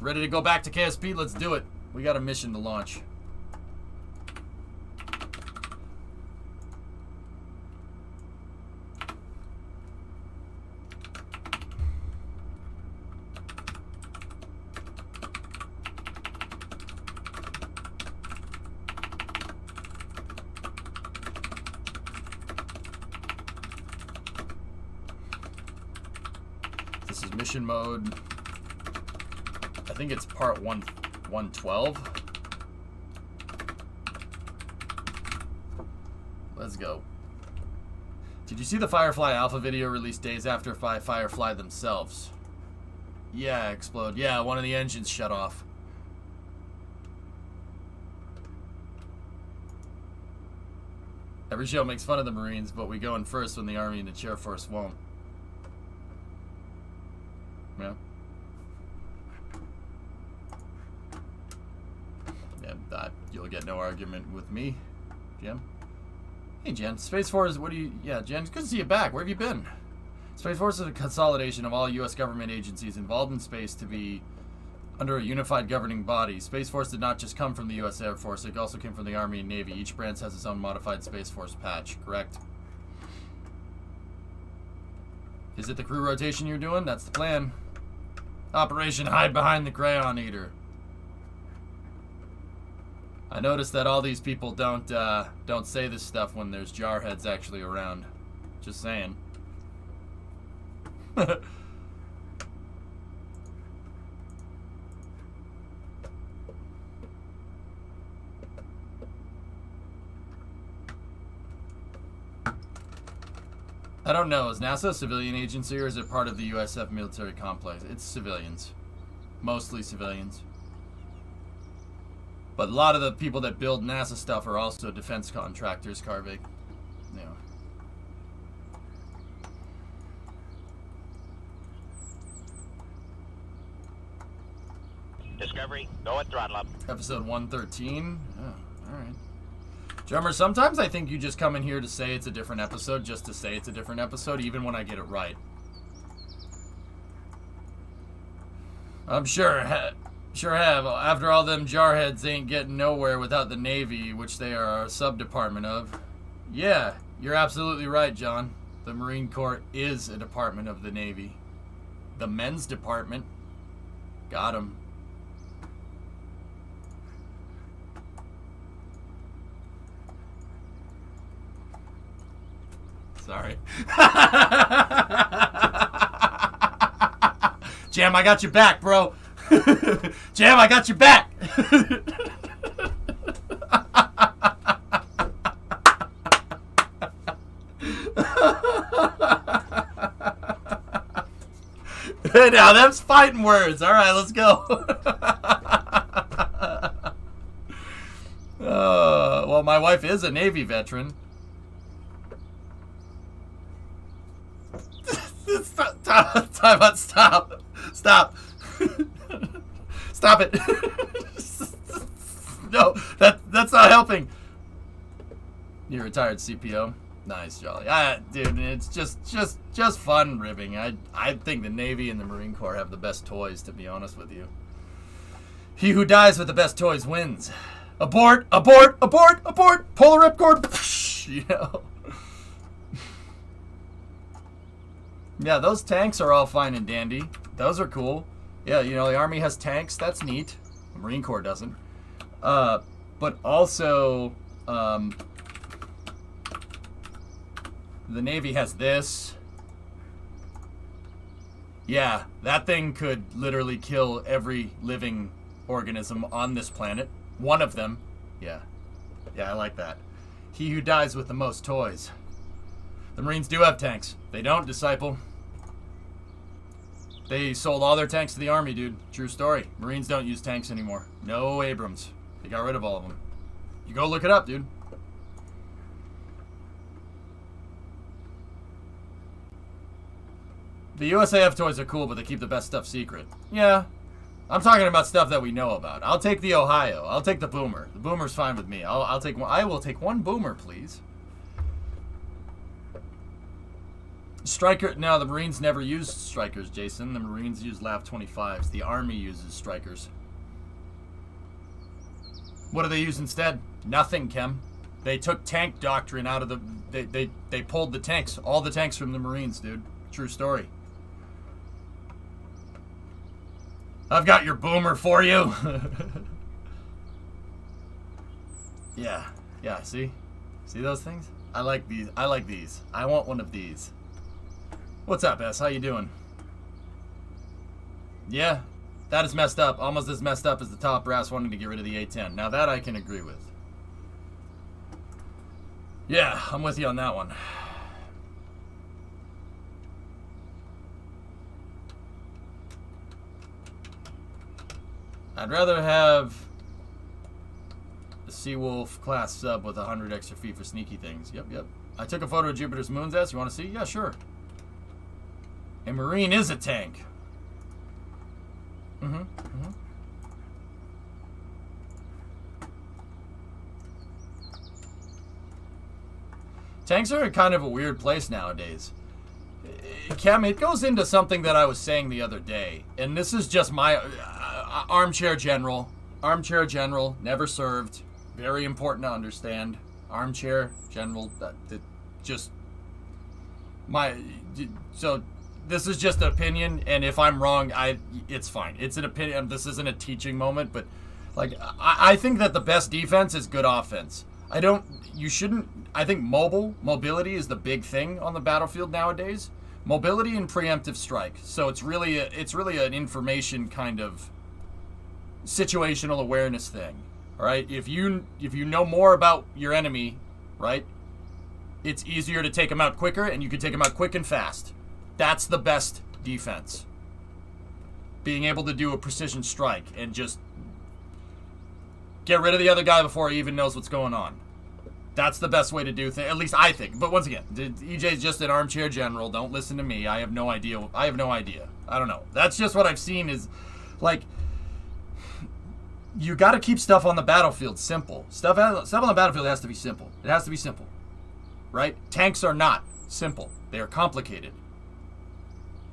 Ready to go back to KSP? Let's do it. We got a mission to launch. This is mission mode. I think it's part 112. Let's go. Did you see the Firefly Alpha video released days after Firefly themselves? Yeah, explode. Yeah, one of the engines shut off. Every show makes fun of the Marines, but we go in first when the Army and the Air Force won't. Yeah. Yeah, you'll get no argument with me, Jim. Hey, Jen. Space Force, what do you... Yeah, Jen, it's good to see you back. Where have you been? Space Force is a consolidation of all U.S. government agencies involved in space to be under a unified governing body. Space Force did not just come from the U.S. Air Force. It also came from the Army and Navy. Each branch has its own modified Space Force patch, correct? Is it the crew rotation you're doing? That's the plan. Operation Hide Behind the Crayon Eater. I noticed that all these people don't say this stuff when there's jarheads actually around. Just saying. I don't know. Is NASA a civilian agency or is it part of the USF military complex? It's civilians. Mostly civilians. But a lot of the people that build NASA stuff are also defense contractors, Carvig. Yeah. Discovery, go at throttle up. Episode 113. Oh, alright. Drummer, sometimes I think you just come in here to say it's a different episode just to say it's a different episode, even when I get it right. I'm sure have. After all, them jarheads ain't getting nowhere without the Navy, which they are a sub-department of. Yeah, you're absolutely right, John. The Marine Corps is a department of the Navy. The men's department. Got him. Sorry. Jam, I got your back, bro. Jam, I got your back. Now, them's fighting words. All right, let's go. Well, my wife is a Navy veteran. Time out, stop. Stop. Stop it. No, that's not helping. You're retired CPO. Nice, Jolly. Dude, it's just fun ribbing. I think the Navy and the Marine Corps have the best toys, to be honest with you. He who dies with the best toys wins. Abort, abort, abort, abort. Pull the ripcord. You know. Yeah, those tanks are all fine and dandy. Those are cool. Yeah, you know, the Army has tanks. That's neat. The Marine Corps doesn't. But also, the Navy has this. Yeah, that thing could literally kill every living organism on this planet. One of them. Yeah. Yeah, I like that. He who dies with the most toys. The Marines do have tanks. They don't, Disciple. They sold all their tanks to the Army, dude. True story. Marines don't use tanks anymore. No Abrams. They got rid of all of them. You go look it up, dude. The USAF toys are cool, but they keep the best stuff secret. Yeah. I'm talking about stuff that we know about. I'll take the Ohio. I'll take the Boomer. The Boomer's fine with me. I will take one Boomer, please. Striker. No, the Marines never used strikers, Jason. The Marines use LAV 25s. The Army uses strikers. What do they use instead? Nothing, Kem. They took tank doctrine out of the... They pulled the tanks. All the tanks from the Marines, dude. True story. I've got your boomer for you. Yeah. Yeah, see? See those things? I like these. I like these. I want one of these. What's up, S? How you doing? Yeah. That is messed up. Almost as messed up as the top brass wanting to get rid of the A-10. Now that I can agree with. Yeah, I'm with you on that one. I'd rather have a Seawolf class sub with 100 extra feet for sneaky things. Yep, yep. I took a photo of Jupiter's moon's ass. You want to see? Yeah, sure. A Marine is a tank. Mm-hmm. Mm-hmm. Tanks are kind of a weird place nowadays. Cam, it goes into something that I was saying the other day, and this is just my armchair general. Armchair general, never served. Very important to understand. Armchair general, just my. So this is just an opinion, and if I'm wrong, it's fine. It's an opinion. This isn't a teaching moment, but like I think that the best defense is good offense. I think mobility is the big thing on the battlefield nowadays. Mobility and preemptive strike. So it's really an information kind of situational awareness thing. All right? If you know more about your enemy, right? It's easier to take them out quicker, and you can take them out quick and fast. That's the best defense. Being able to do a precision strike and just get rid of the other guy before he even knows what's going on. That's the best way to do things. At least I think. But once again, EJ's just an armchair general. Don't listen to me. I have no idea. I don't know. That's just what I've seen is, like, you got to keep stuff on the battlefield simple. Stuff on the battlefield has to be simple. It has to be simple. Right? Tanks are not simple. They are complicated.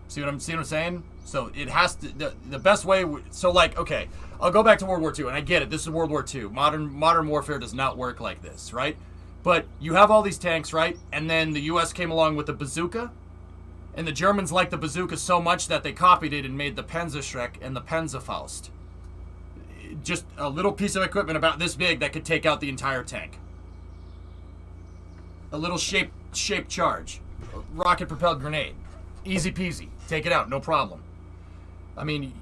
See what I'm saying? So it has to, the best way, so like, okay, I'll go back to World War II, and I get it, this is World War II. Modern warfare does not work like this, right? But you have all these tanks, right? And then the US came along with the bazooka, and the Germans liked the bazooka so much that they copied it and made the Panzerschreck and the Panzerfaust. Just a little piece of equipment about this big that could take out the entire tank. A little shaped charge. Rocket-propelled grenade. Easy peasy. Take it out, no problem. I mean,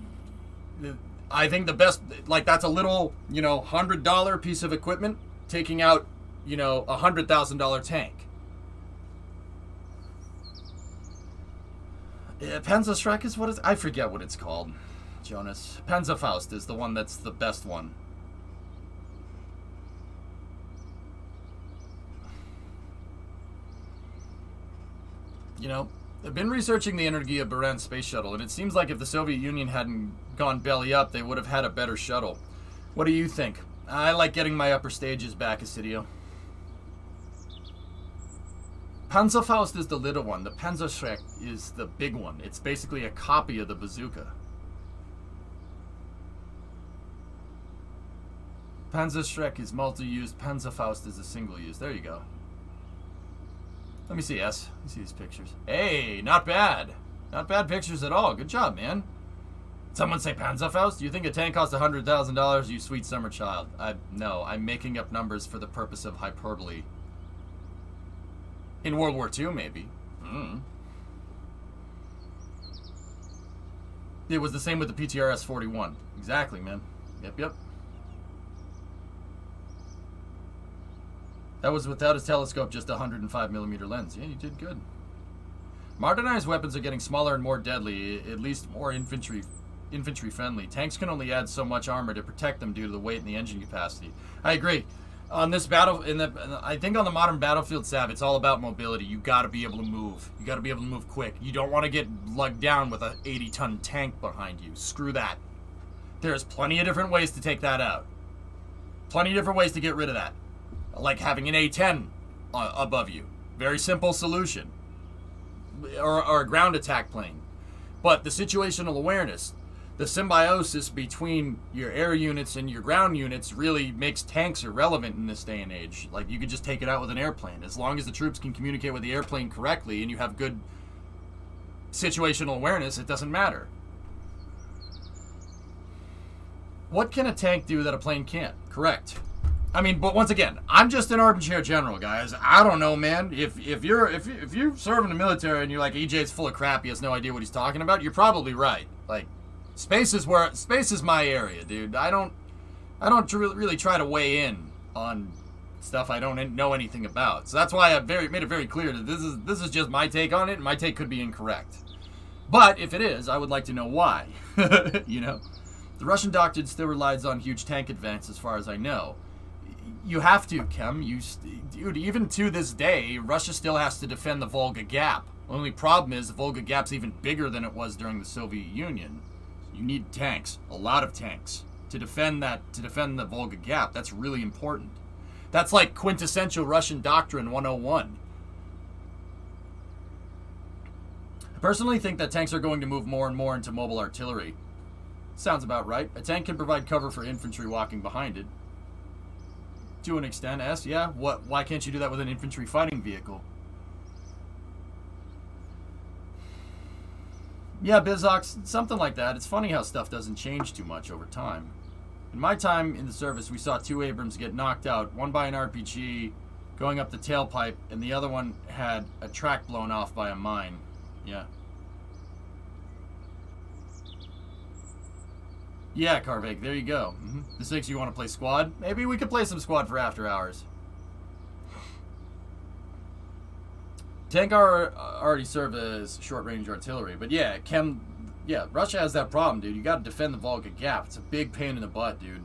I think the best, like, that's a little, $100 piece of equipment taking out, a $100,000 tank. Panzerschreck is I forget what it's called, Jonas. Panzerfaust is the one that's the best one. I've been researching the energy of Buran's space shuttle, and it seems like if the Soviet Union hadn't gone belly up, they would have had a better shuttle. What do you think? I like getting my upper stages back, Asidio. Panzerfaust is the little one. The Panzerschreck is the big one. It's basically a copy of the bazooka. Panzerschreck is multi-use. Panzerfaust is a single-use. There you go. Let me see, S. Let me see these pictures. Hey, not bad. Not bad pictures at all. Good job, man. Someone say Panzerfaust? Do you think a tank costs $100,000, you sweet summer child? No, I'm making up numbers for the purpose of hyperbole. In World War II, maybe. It was the same with the PTRS-41. Exactly, man. Yep. That was without his telescope, just a 105mm lens. Yeah, you did good. Modernized weapons are getting smaller and more deadly, at least more infantry friendly. Tanks can only add so much armor to protect them due to the weight and the engine capacity. I agree. On this battle, I think on the modern battlefield, Sav, it's all about mobility. You got to be able to move. You got to be able to move quick. You don't want to get lugged down with a 80-ton tank behind you. Screw that. There's plenty of different ways to take that out. Plenty of different ways to get rid of that. Like having an A-10 above you. Very simple solution. or a ground attack plane. But the situational awareness, the symbiosis between your air units and your ground units really makes tanks irrelevant in this day and age. Like, you could just take it out with an airplane. As long as the troops can communicate with the airplane correctly and you have good situational awareness, it doesn't matter. What can a tank do that a plane can't? Correct. I mean, but once again, I'm just an armchair general, guys. I don't know, man. If you serve in the military and you're like, EJ's full of crap, he has no idea what he's talking about, you're probably right. Like, space is my area, dude. I don't really try to weigh in on stuff I don't know anything about. So that's why I made it very clear that this is just my take on it, and my take could be incorrect. But if it is, I would like to know why. You know, the Russian doctrine still relies on huge tank advance, as far as I know. You have to, Kem. Dude, even to this day, Russia still has to defend the Volga Gap. The only problem is the Volga Gap's even bigger than it was during the Soviet Union. You need tanks, a lot of tanks, to defend the Volga Gap. That's really important. That's like quintessential Russian doctrine 101. I personally think that tanks are going to move more and more into mobile artillery. Sounds about right. A tank can provide cover for infantry walking behind it. To an extent, yeah. Why can't you do that with an infantry fighting vehicle? Yeah, Bizox, something like that. It's funny how stuff doesn't change too much over time. In my time in the service, we saw 2 Abrams get knocked out, one by an RPG going up the tailpipe, and the other one had a track blown off by a mine. Yeah. Yeah, Carvake, there you go. This makes you want to play squad? Maybe we could play some squad for after hours. Tank already served as short-range artillery, but yeah, Russia has that problem, dude. You got to defend the Volga Gap. It's a big pain in the butt, dude.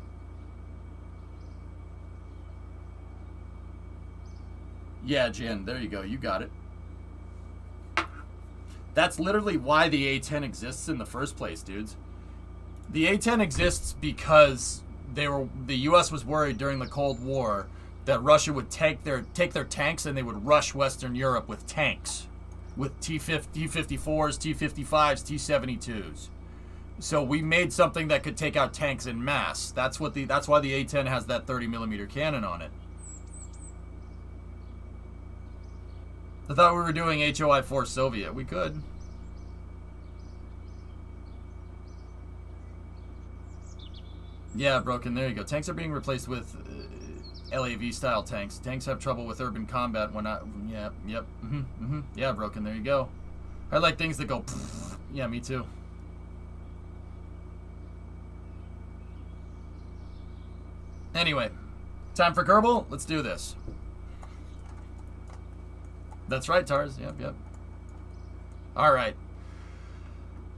Yeah, Jen, there you go. You got it. That's literally why the A-10 exists in the first place, dudes. The A-10 exists because the U.S. was worried during the Cold War that Russia would take their tanks and they would rush Western Europe with tanks, with T-54s, T-55s, T-72s. So we made something that could take out tanks in mass. That's why the A-10 has that 30mm cannon on it. I thought we were doing HOI-4 Soviet. We could. Yeah, Broken, there you go. Tanks are being replaced with LAV-style tanks. Tanks have trouble with urban combat when I... Yeah, yep. Yeah, Broken, there you go. I like things that go... Yeah, me too. Anyway, time for Kerbal? Let's do this. That's right, Tars. Yep. Alright.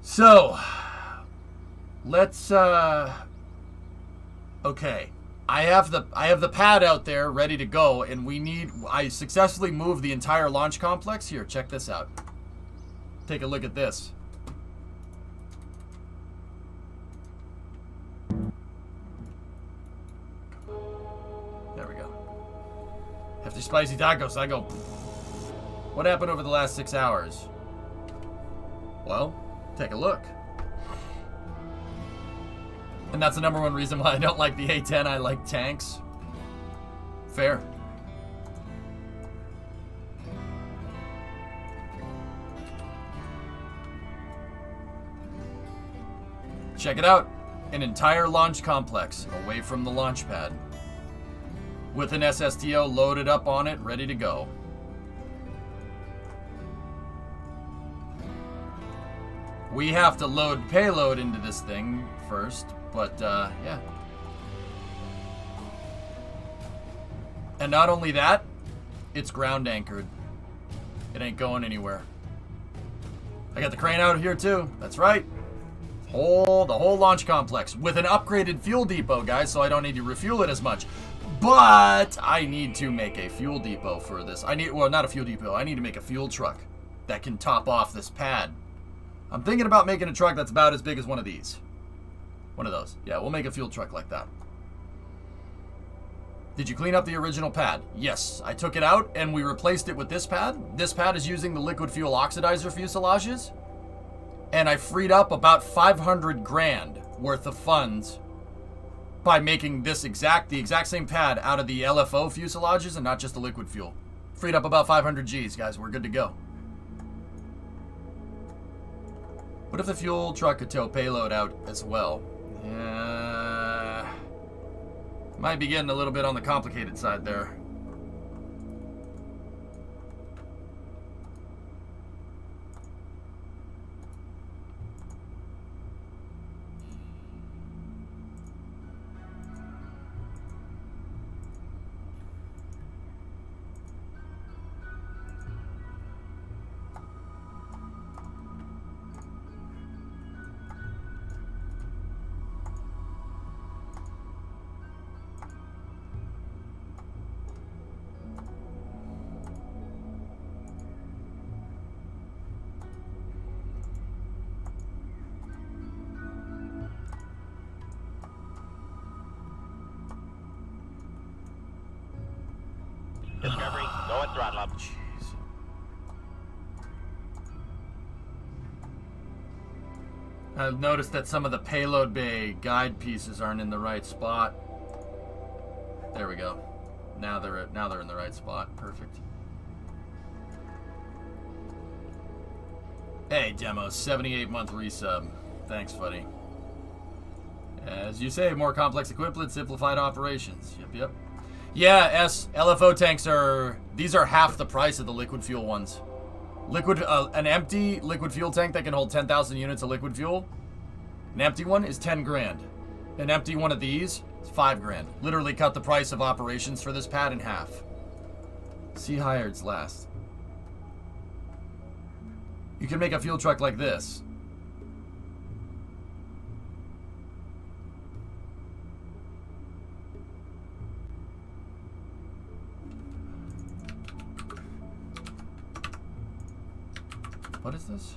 So, let's... Okay, I have the pad out there ready to go, and I successfully moved the entire launch complex. Here, check this out. Take a look at this. There we go. After spicy tacos, I go... What happened over the last 6 hours? Well, take a look. And that's the #1 reason why I don't like the A-10. I like tanks. Fair. Check it out. An entire launch complex away from the launch pad. With an SSTO loaded up on it, ready to go. We have to load payload into this thing first. But, yeah. And not only that, it's ground anchored. It ain't going anywhere. I got the crane out here, too. That's right. The whole launch complex with an upgraded fuel depot, guys, so I don't need to refuel it as much. But I need to make a fuel depot for this. Well, not a fuel depot. I need to make a fuel truck that can top off this pad. I'm thinking about making a truck that's about as big as one of these. One of those. Yeah, we'll make a fuel truck like that. Did you clean up the original pad? Yes, I took it out and we replaced it with this pad. This pad is using the liquid fuel oxidizer fuselages. And I freed up about 500 grand worth of funds by making the exact same pad out of the LFO fuselages and not just the liquid fuel. Freed up about 500 G's, guys. We're good to go. What if the fuel truck could tow payload out as well? Might be getting a little bit on the complicated side there. Discovery, go and throttle up. Jeez. I've noticed that some of the payload bay guide pieces aren't in the right spot. There we go. Now they're in the right spot. Perfect. Hey, Demo, 78-month resub. Thanks, buddy. As you say, more complex equipment, simplified operations. Yep. Yeah, LFO tanks these are half the price of the liquid fuel ones. An empty liquid fuel tank that can hold 10,000 units of liquid fuel, an empty one is 10 grand. An empty one of these is 5 grand. Literally cut the price of operations for this pad in half. See Hired's last. You can make a fuel truck like this. What is this?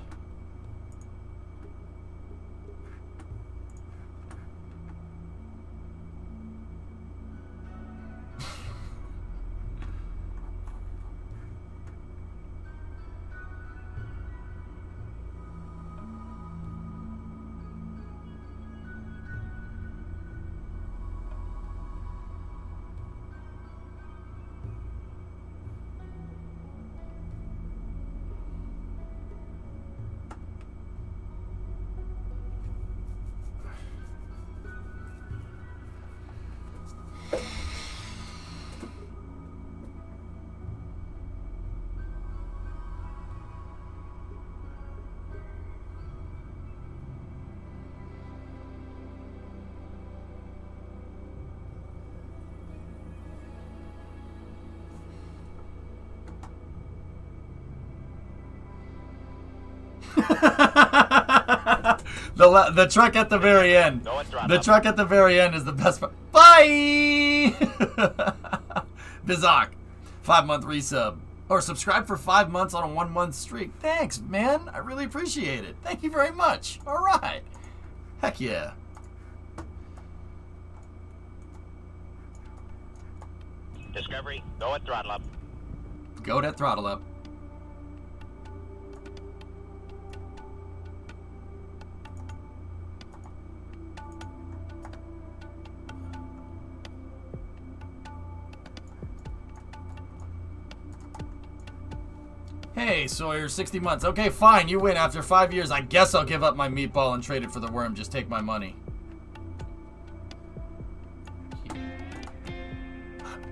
The truck at the very end. The truck at the very end is the best part. Bye! Bizarre. 5-month resub. Or subscribe for 5 months on a 1-month streak. Thanks, man. I really appreciate it. Thank you very much. All right. Heck yeah. Discovery, go and throttle up. Go to throttle up. Hey, Sawyer, 60 months. Okay, fine, you win. After 5 years, I guess I'll give up my meatball and trade it for the worm. Just take my money.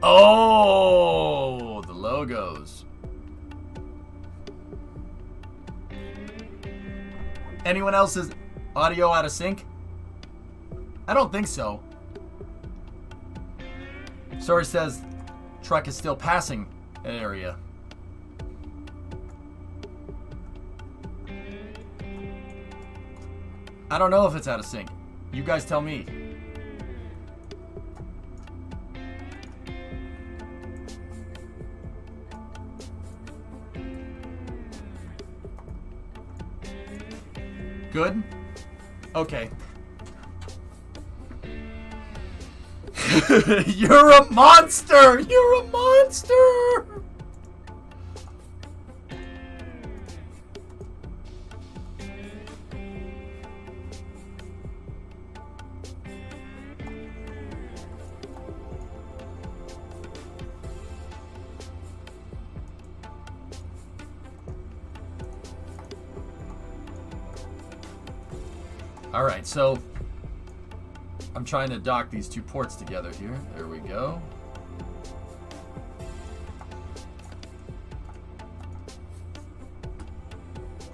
Oh, the logos. Anyone else's audio out of sync? I don't think so. Sawyer says truck is still passing an area. I don't know if it's out of sync. You guys tell me. Good? Okay. You're a monster! You're a monster! Alright, so I'm trying to dock these two ports together here. There we go.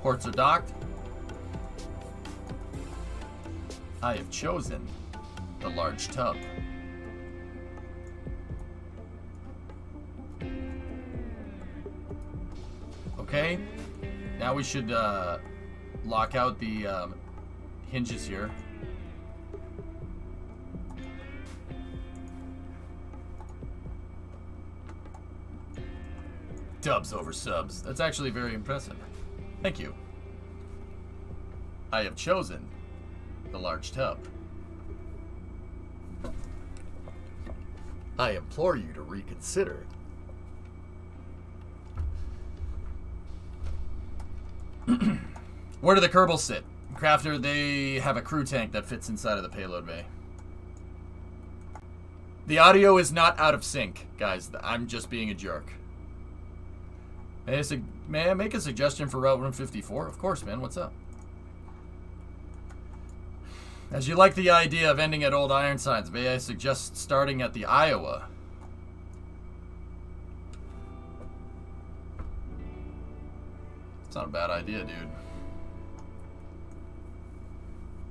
Ports are docked. I have chosen the large tub. Okay, now we should lock out the hinges here. Dubs over subs. That's actually very impressive. Thank you. I have chosen the large tub. I implore you to reconsider. Where do the Kerbals sit? Crafter, they have a crew tank that fits inside of the payload bay. The audio is not out of sync, guys. I'm just being a jerk. May I make a suggestion for Route 154? Of course, man. What's up? As you like the idea of ending at Old Ironsides, may I suggest starting at the Iowa? It's not a bad idea, dude.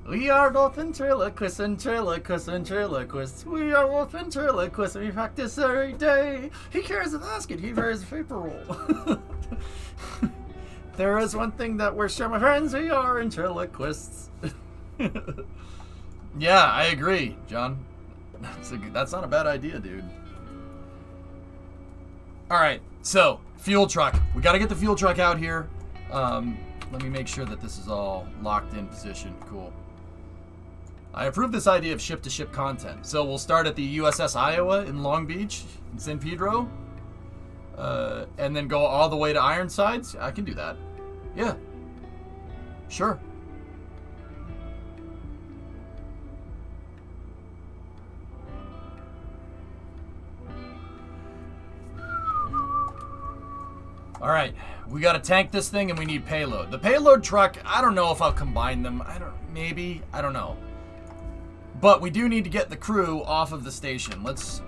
We are both ventriloquists and ventriloquists and ventriloquists. We are both ventriloquists and we practice every day. He carries a basket, he wears a paper roll. There is one thing that we're sure, my friends, we are ventriloquists. Yeah, I agree, John. That's not a bad idea, dude. Alright, so, fuel truck. We gotta get the fuel truck out here. Let me make sure that this is all locked in position. Cool. I approve this idea of ship-to-ship content. So we'll start at the USS Iowa in Long Beach, in San Pedro, and then go all the way to Ironsides. I can do that. Yeah. Sure. All right, we got to tank this thing and we need payload. The payload truck, I don't know if I'll combine them. Maybe, I don't know. But we do need to get the crew off of the station. Let's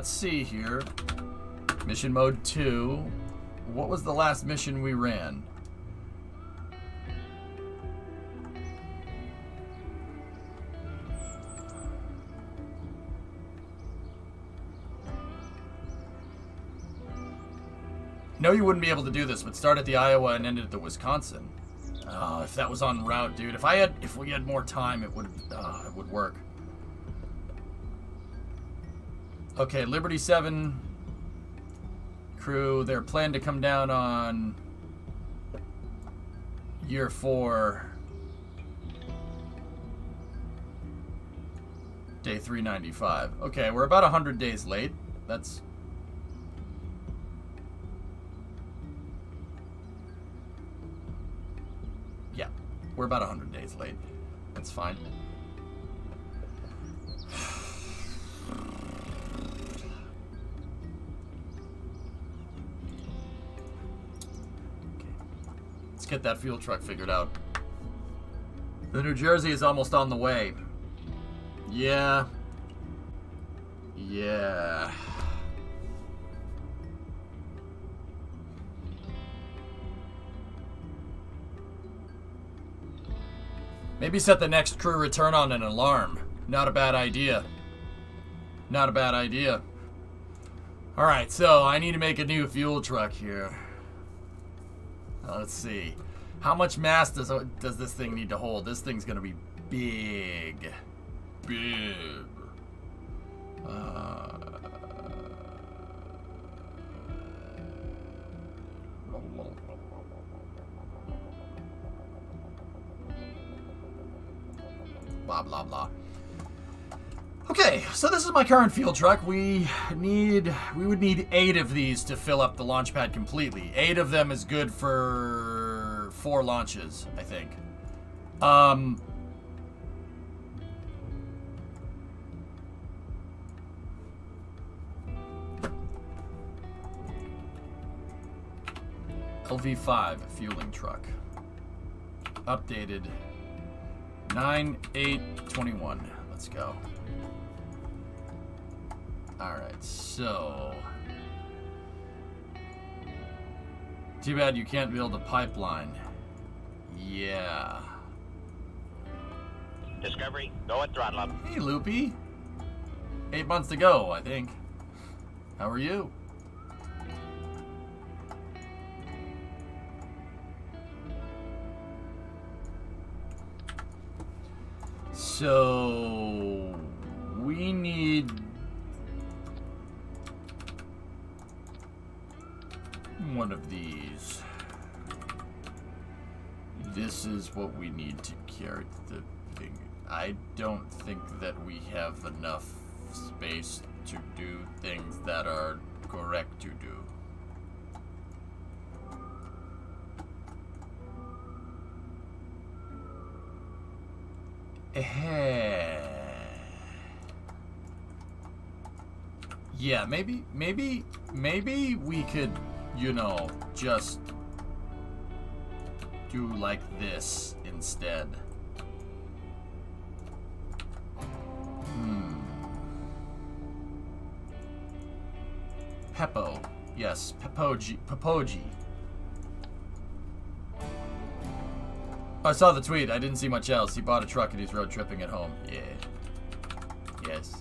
see here. Mission mode 2. What was the last mission we ran? No, you wouldn't be able to do this, but start at the Iowa and end at the Wisconsin. Oh, if that was on route, dude. If we had more time, it would work. Okay, Liberty 7 crew, they're planned to come down on year 4, day 395. Okay, we're about 100 days late. That's... yeah, we're about 100 days late. That's fine. Get that fuel truck figured out. The New Jersey is almost on the way. Yeah. Yeah. Maybe set the next crew return on an alarm. Not a bad idea. Not a bad idea. Alright, so I need to make a new fuel truck here. Let's see. How much mass does this thing need to hold? This thing's gonna be big. Big. Blah, blah, blah. Okay, so this is my current fuel truck. We would need 8 of these to fill up the launch pad completely. 8 of them is good for 4 launches, I think. LV5 fueling truck. Updated 9/8/21. Let's go. Alright, so... Too bad you can't build a pipeline. Yeah. Discovery, go at throttle up. Hey, Loopy. 8 months to go, I think. How are you? So... we need... one of these. This is what we need to carry the thing. I don't think that we have enough space to do things that are correct to do. Yeah, maybe we could, you know, just do like this instead. Peppo. Yes, Peppoji. I saw the tweet. I didn't see much else. He bought a truck and he's road tripping at home. Yeah. Yes.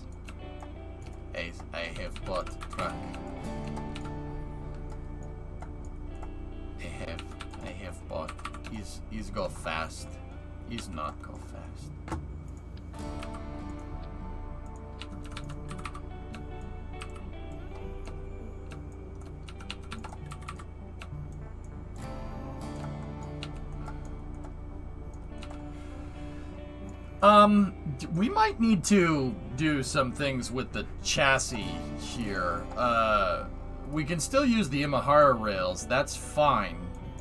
I have bought a truck. I have bought. He's go fast. He's not go fast. We might need to do some things with the chassis here. We can still use the Imahara rails, that's fine,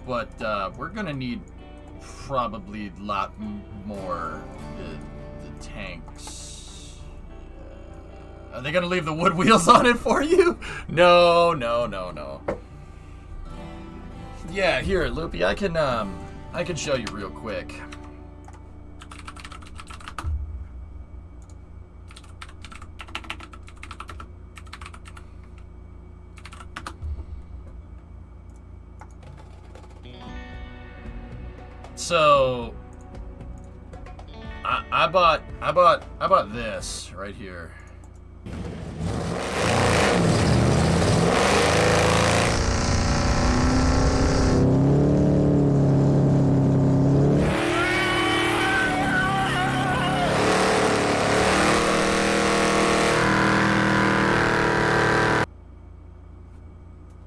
but we're gonna need probably a lot more the tanks. Are they gonna leave the wood wheels on it for you? No. Yeah, here, Loopy, I can show you real quick. So I bought this right here.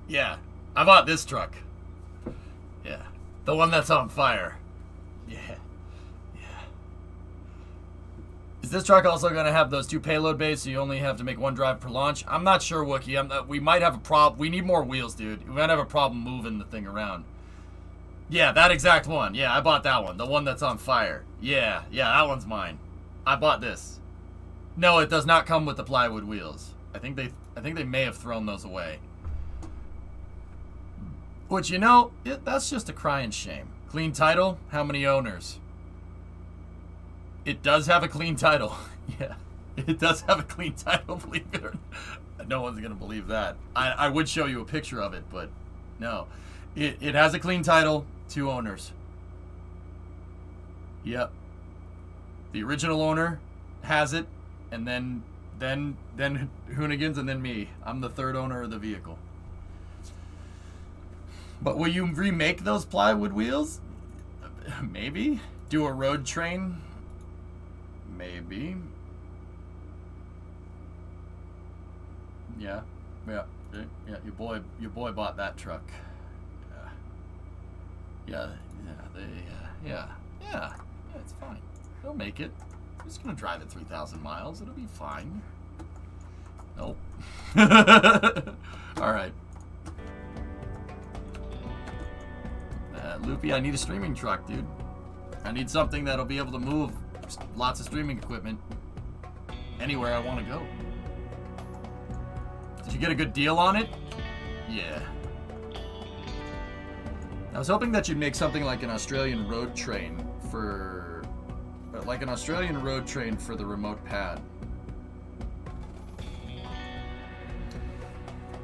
Yeah, I bought this truck. Yeah, the one that's on fire. Yeah. Is this truck also going to have those 2 payload bays so you only have to make 1 drive per launch? I'm not sure, Wookie. We might have a problem. We need more wheels, dude. We might have a problem moving the thing around. Yeah, that exact one. Yeah, I bought that one. The one that's on fire. Yeah, that one's mine. I bought this. No, it does not come with the plywood wheels. I think they may have thrown those away. Which, you know, that's just a crying shame. Clean title? How many owners? It does have a clean title. Yeah, it does have a clean title, believe it or not. No one's going to believe that. I would show you a picture of it, but no. It has a clean title, 2 owners. Yep. The original owner has it, and then Hoonigans, and then me. I'm the 3rd owner of the vehicle. But will you remake those plywood wheels? Maybe. Do a road train? Maybe. Yeah. Your boy bought that truck. Yeah. It's fine. They'll make it. just gonna drive it 3,000 miles. It'll be fine. Nope. Alright. Loopy, I need a streaming truck, dude. I need something that'll be able to move lots of streaming equipment anywhere I want to go. Did you get a good deal on it? Yeah. I was hoping that you'd make something like an Australian road train for... like an Australian road train for the remote pad.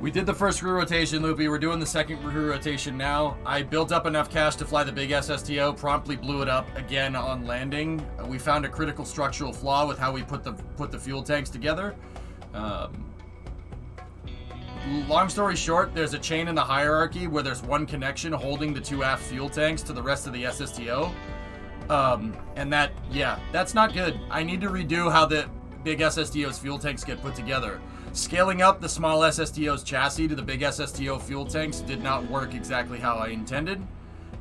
We did the first crew rotation, Loopy. We're doing the second crew rotation now. I built up enough cash to fly the big SSTO, promptly blew it up again on landing. We found a critical structural flaw with how we put the fuel tanks together. Long story short, there's a chain in the hierarchy where there's one connection holding the 2 aft fuel tanks to the rest of the SSTO. And that, yeah, that's not good. I need to redo how the big SSTO's fuel tanks get put together. Scaling up the small SSTO's chassis to the big SSTO fuel tanks did not work exactly how I intended.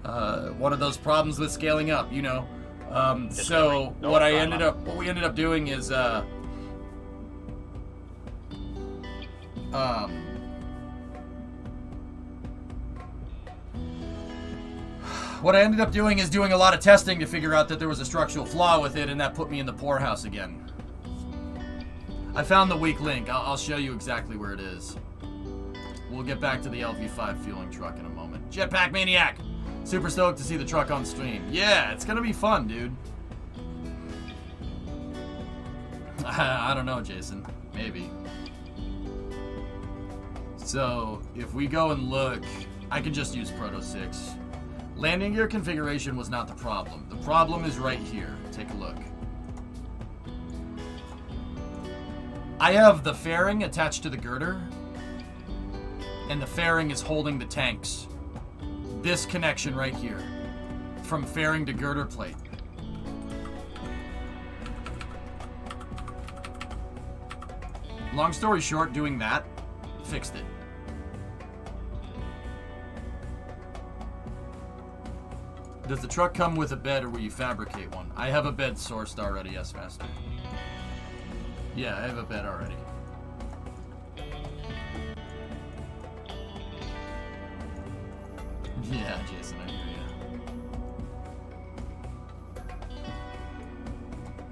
One of those problems with scaling up, you know. So what we ended up doing is what I ended up doing is doing a lot of testing to figure out that there was a structural flaw with it, and that put me in the poorhouse again. I found the weak link. I'll show you exactly where it is. We'll get back to the LV5 fueling truck in a moment. Jetpack Maniac! Super stoked to see the truck on stream. Yeah, it's gonna be fun, dude. I don't know, Jason. Maybe. So, if we go and look, I can just use Proto 6. Landing gear configuration was not the problem. The problem is right here. Take a look. I have the fairing attached to the girder, and the fairing is holding the tanks. This connection right here, from fairing to girder plate. Long story short, doing that fixed it. Does the truck come with a bed, or will you fabricate one? I have a bed sourced already, yes, Master. Yeah, I have a bed already. Yeah, Jason, I hear you.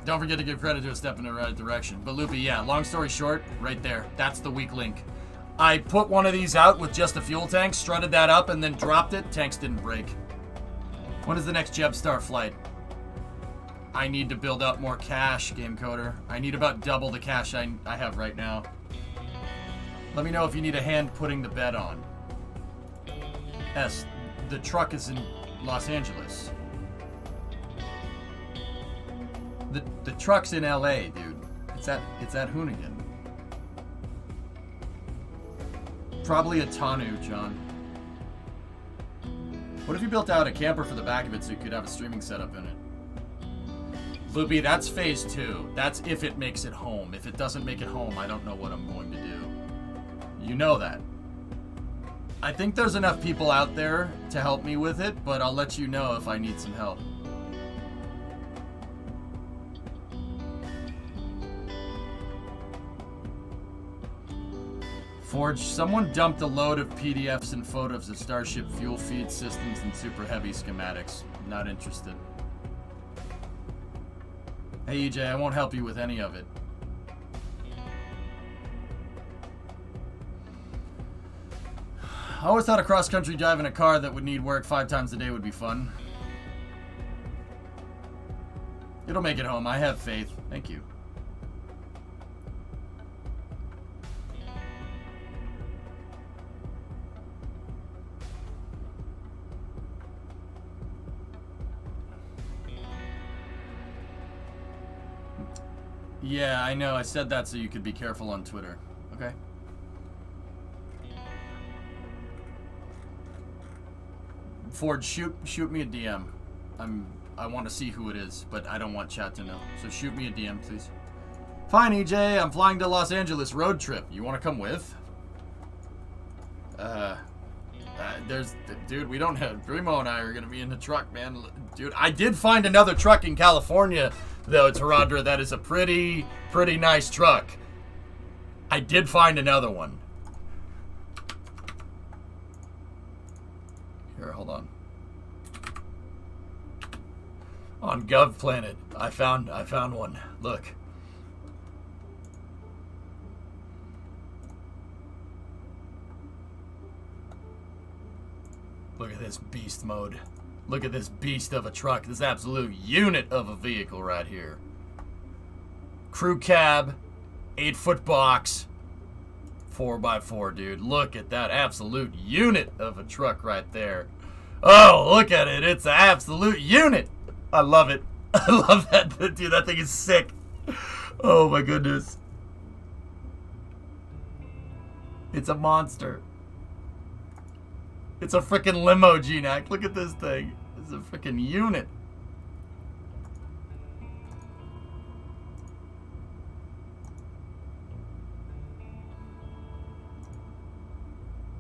Don't forget to give credit to a step in the right direction. But Loopy, yeah, long story short, right there. That's the weak link. I put one of these out with just a fuel tank, strutted that up, and then dropped it. Tanks didn't break. When is the next Jebstar flight? I need to build up more cash, Game Coder. I need about double the cash I have right now. Let me know if you need a hand putting the bed on. S, the truck is in Los Angeles. The truck's in LA, dude. It's at Hoonigan. Probably a Tanu, John. What if you built out a camper for the back of it so you could have a streaming setup in it? Loopy, that's phase 2. That's if it makes it home. If it doesn't make it home, I don't know what I'm going to do. You know that. I think there's enough people out there to help me with it, but I'll let you know if I need some help. Forge, someone dumped a load of PDFs and photos of Starship fuel feed systems and super heavy schematics. Not interested. Hey EJ, I won't help you with any of it. I always thought a cross-country drive in a car that would need work 5 times a day would be fun. It'll make it home. I have faith. Thank you. Yeah, I know. I said that so you could be careful on Twitter. Okay? Ford, shoot me a DM. I want to see who it is, but I don't want chat to know. So shoot me a DM, please. Fine, EJ. I'm flying to Los Angeles road trip. You want to come with? Dude, we don't have, Primo and I are going to be in the truck, man. Dude, I did find another truck in California, though, Taradra, that is a pretty nice truck. I did find another one. Here, hold on. On Gov Planet, I found one. Look. Look at this beast mode. Look at this beast of a truck. This absolute unit of a vehicle right here. Crew cab, 8-foot box, 4x4, dude. Look at that absolute unit of a truck right there. Oh, look at it. It's an absolute unit. I love it. I love that. Dude, that thing is sick. Oh, my goodness. It's a monster. It's a freaking limo, G-Nac. Look at this thing. It's a freaking unit.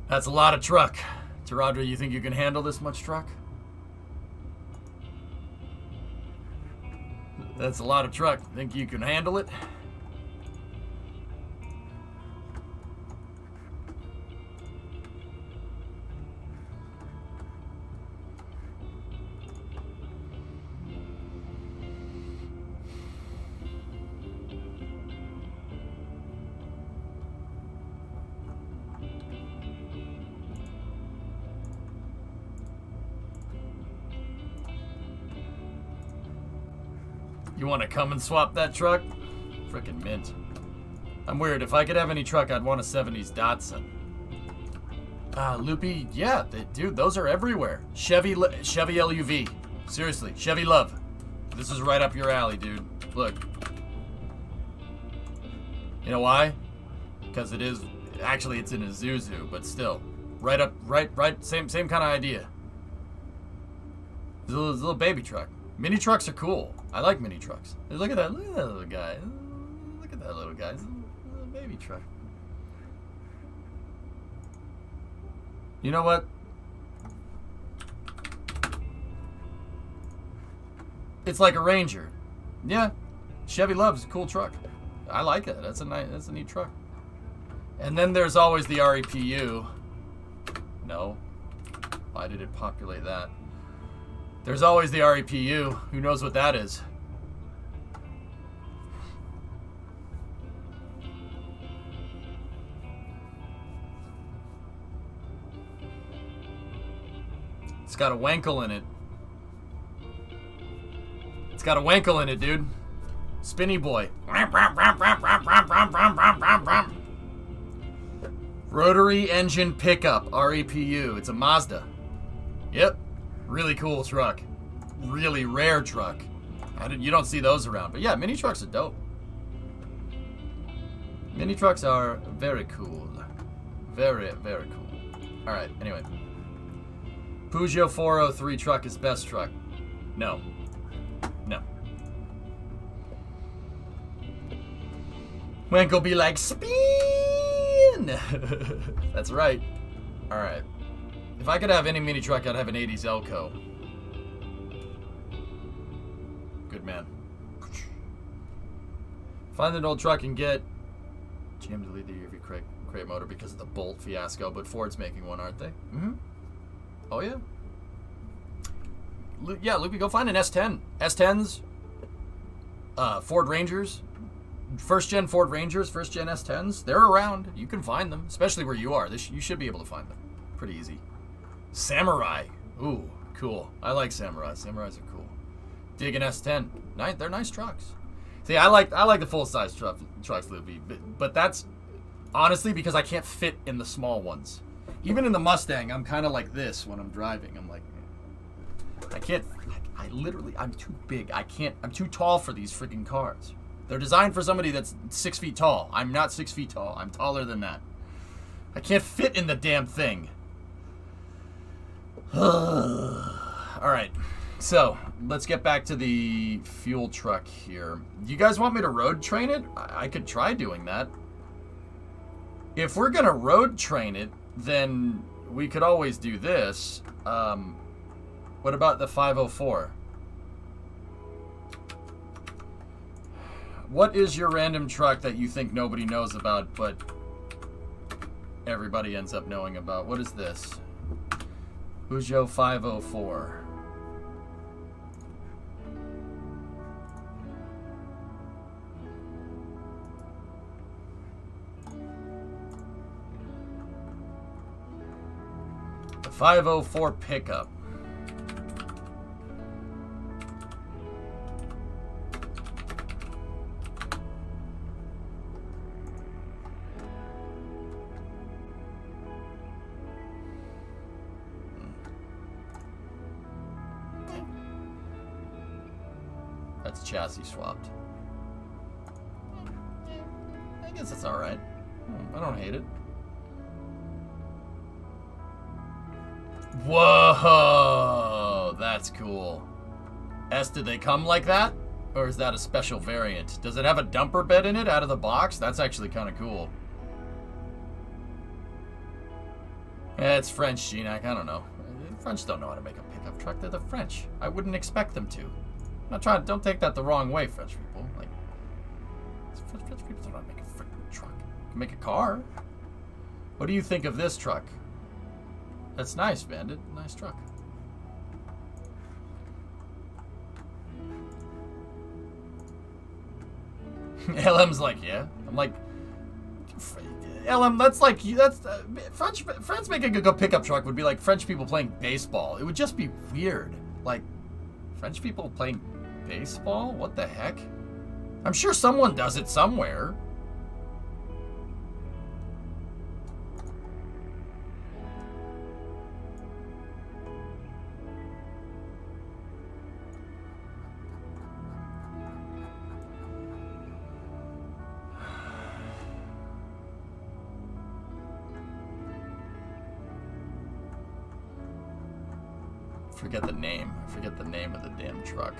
That's a lot of truck. Taradra, you think you can handle this much truck? That's a lot of truck. Think you can handle it? You want to come and swap that truck? Frickin' mint. I'm weird. If I could have any truck, I'd want a 70s Datsun. Loopy, yeah, dude, those are everywhere. Chevy LUV. Seriously, Chevy love. This is right up your alley, dude. Look. You know why? Because it is, actually it's in Isuzu, but still. Right, same kind of idea. It's a little baby truck. Mini trucks are cool. I like mini trucks. Look at that little guy. Look at that little guy. It's a little baby truck. You know what? It's like a Ranger. Yeah. Chevy loves a cool truck. I like it. That's a neat truck. And then there's always the REPU. No. Why did it populate that? There's always the REPU. Who knows what that is? It's got a wankle in it. It's got a wankle in it, dude. Spinny boy. Rotary engine pickup, REPU. It's a Mazda. Yep. Really cool truck. Really rare truck. You don't see those around. But yeah, mini trucks are dope. Mini trucks are very cool. Very, very cool. Alright, anyway. Peugeot 403 truck is best truck. No. No. Wanko be like, spin! That's right. Alright. If I could have any mini truck, I'd have an 80s Elco. Good man. Find an old truck and get GM to lead the EV crate motor because of the Bolt fiasco, but Ford's making one, aren't they? Mm-hmm. Oh, yeah. Yeah, Loopy, go find an S10. S10s, Ford Rangers, first-gen Ford Rangers, first-gen S10s. They're around. You can find them, especially where you are. You should be able to find them. Pretty easy. Samurai. Ooh, cool. I like Samurai. Samurais are cool. Dig an S10. They're nice trucks. See, I like the full-size trucks, Loopy, but that's honestly because I can't fit in the small ones. Even in the Mustang, I'm kind of like this when I'm driving. I'm like, I can't. I'm too big. I'm too tall for these freaking cars. They're designed for somebody that's 6 feet tall. I'm not 6 feet tall. I'm taller than that. I can't fit in the damn thing. Alright, so let's get back to the fuel truck here. You guys want me to road train it? I could try doing that. If we're gonna road train it, then we could always do this. What about the 504? What is your random truck that you think nobody knows about, but everybody ends up knowing about? What is this? Peugeot 504. The 504 pickup. That's chassis swapped. I guess that's alright. I don't hate it. Whoa! That's cool. Did they come like that? Or is that a special variant? Does it have a dumper bed in it out of the box? That's actually kind of cool. Yeah, it's French, Ginac. I don't know. French don't know how to make a pickup truck. They're the French. I wouldn't expect them to. I'm not trying. Don't take that the wrong way, French people. Like, French people don't know how to make a freaking truck. You can make a car. What do you think of this truck? That's nice, Bandit. Nice truck. LM's like, yeah. I'm like, LM, that's like, French making a good pickup truck would be like French people playing baseball. It would just be weird. Like, French people playing baseball? What the heck? I'm sure someone does it somewhere. Forget the name. I forget the name of the damn truck.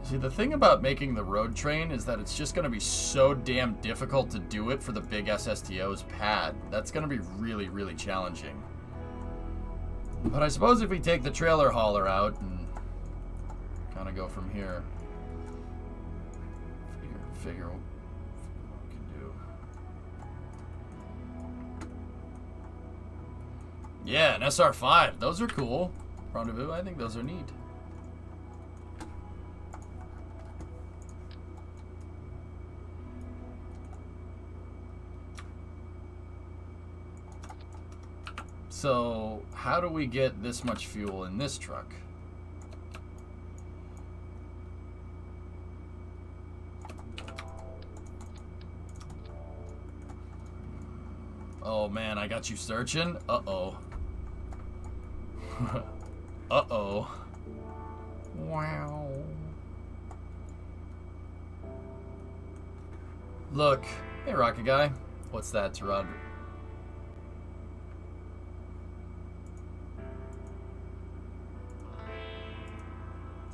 See, the thing about making the road train is that it's just going to be so damn difficult to do it for the big SSTO's pad. That's going to be really, really challenging. But I suppose if we take the trailer hauler out and kind of go from here, figure what we can do. Yeah, an SR5. Those are cool. Rendezvous, I think those are neat. So, how do we get this much fuel in this truck? Oh man, I got you searching? Uh-oh. Uh-oh. Wow. Look. Hey, Rocket Guy. What's that, Tarad?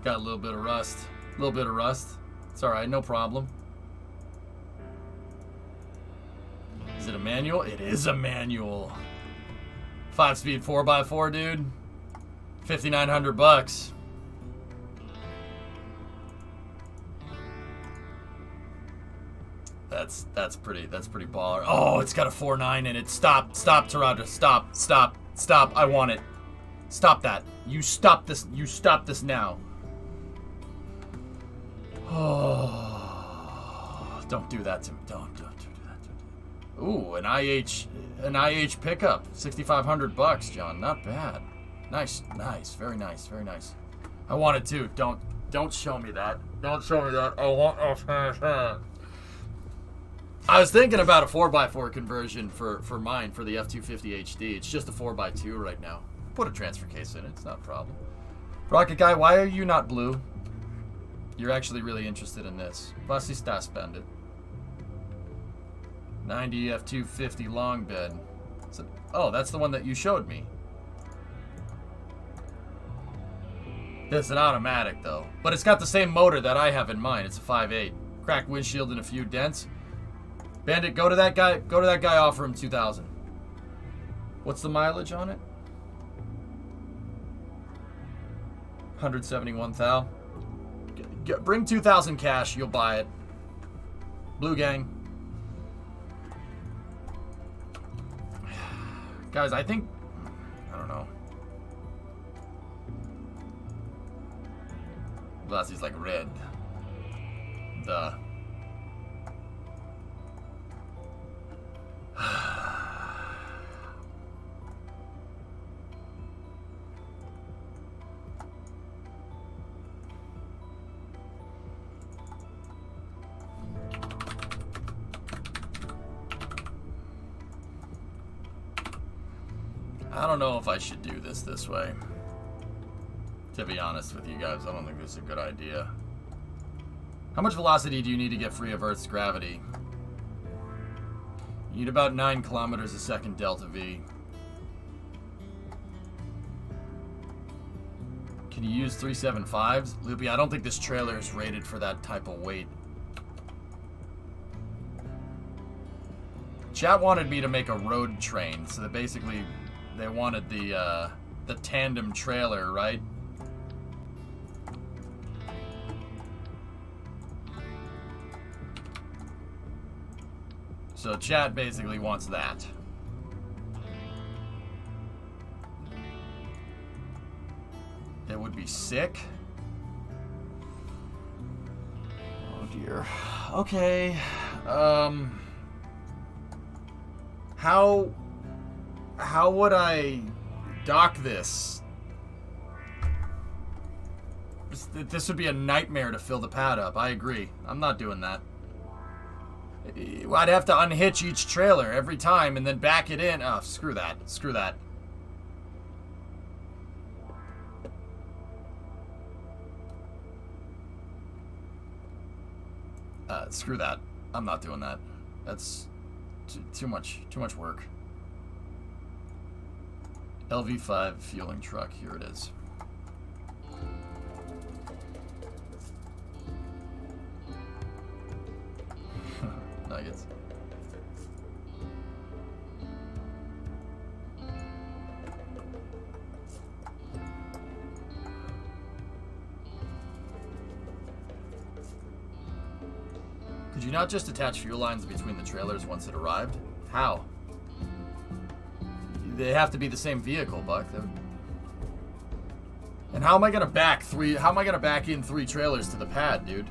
Got a little bit of rust. A little bit of rust. It's alright, no problem. Is it a manual? It is a manual. 5-speed 4x4, dude. 5,900 bucks. That's pretty baller. Oh, it's got a 4.9 in it. Stop, Tarada. Stop. I want it. Stop that. You stop this. You stop this now. Oh, don't do that to me. Don't do that to me. Ooh, an IH pickup. 6,500 bucks, John. Not bad. Nice. Very nice. I want it too. Don't show me that. Don't show me that. I want. I was thinking about a 4x4 conversion for mine for the F250 HD. It's just a 4x2 right now. Put a transfer case in it. It's not a problem. Rocket Guy, why are you not blue? You're actually really interested in this. Was ist das, Bandit? 90 F250 long bed. Oh, that's the one that you showed me. It's an automatic, though. But it's got the same motor that I have in mine. It's a 5.8. Cracked windshield and a few dents. Bandit, go to that guy. Go to that guy. Offer him 2,000. What's the mileage on it? 171 thou. Bring 2,000 cash. You'll buy it. Blue gang. Guys, I think... I don't know. Velocity's like red. The... I don't know if I should do this way. To be honest with you guys, I don't think this is a good idea. How much velocity do you need to get free of Earth's gravity? You need about 9 kilometers a second delta V. Can you use 375s? Loopy, I don't think this trailer is rated for that type of weight. Chat wanted me to make a road train, so that basically they wanted the tandem trailer, right? So chat basically wants that. It would be sick. Oh dear. Okay. How would I dock this? This would be a nightmare to fill the pad up. I agree. I'm not doing that. I'd have to unhitch each trailer every time and then back it in. Oh, screw that. Screw that. Screw that. I'm not doing that. That's too much work. LV5 fueling truck. Here it is. Nuggets. Could you not just attach fuel lines between the trailers once it arrived? How? They have to be the same vehicle, Buck. And how am I gonna back in 3 trailers to the pad, dude?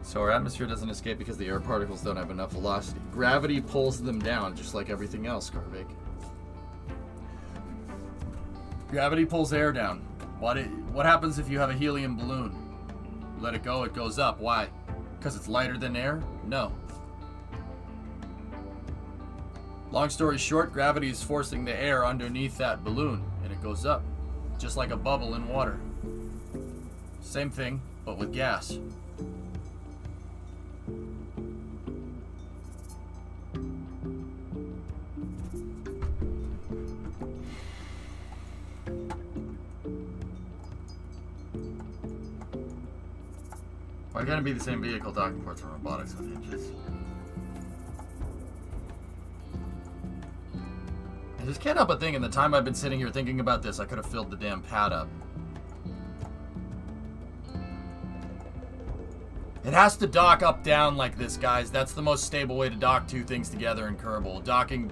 So our atmosphere doesn't escape because the air particles don't have enough velocity. Gravity pulls them down, just like everything else, Carvik. Gravity pulls air down. What happens if you have a helium balloon? You let it go, it goes up. Why? Because it's lighter than air? No. Long story short, gravity is forcing the air underneath that balloon, and it goes up, just like a bubble in water. Same thing, but with gas. Why can't it be the same vehicle docking ports and robotics with hinges? I just can't help but think in the time I've been sitting here thinking about this, I could have filled the damn pad up. It has to dock up down like this, guys. That's the most stable way to dock 2 things together in Kerbal. Docking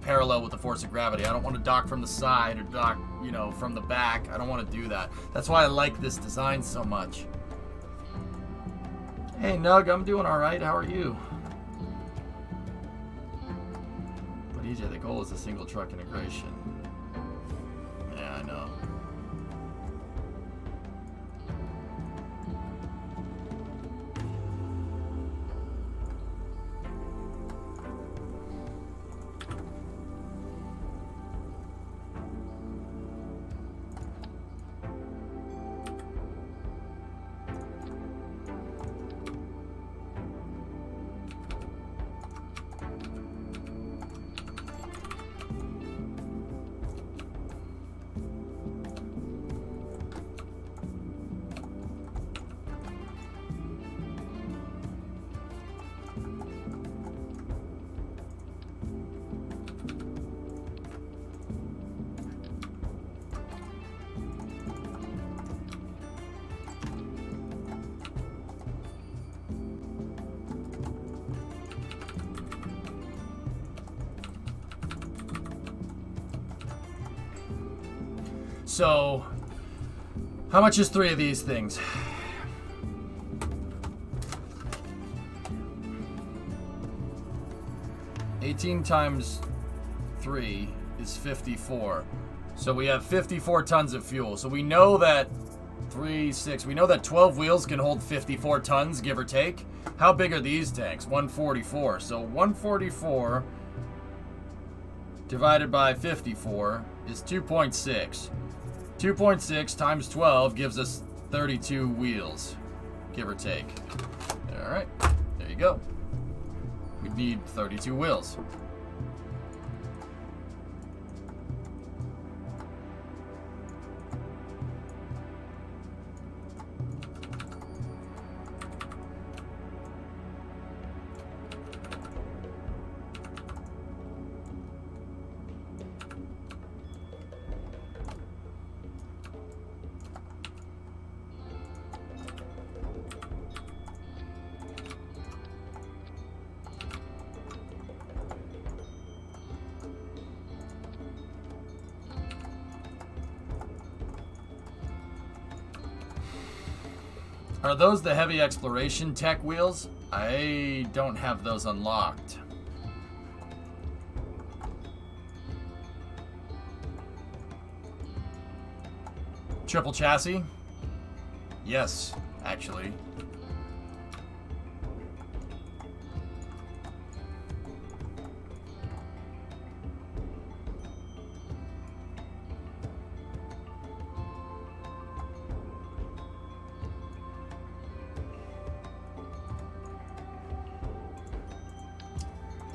parallel with the force of gravity. I don't want to dock from the side or dock, you know, from the back. I don't want to do that. That's why I like this design so much. Hey, Nug, I'm doing alright. How are you? But EJ, the goal is a single truck integration. Yeah, I know. So, how much is 3 of these things? $18 times 3 is 54. So we have 54 tons of fuel. So we know that 3, 6, we know that 12 wheels can hold 54 tons, give or take. How big are these tanks? 144. So 144 divided by 54 is 2.6. 2.6 times 12 gives us 32 wheels, give or take. All right, there you go. We need 32 wheels. Are those the heavy exploration tech wheels? I don't have those unlocked. Triple chassis? Yes, actually.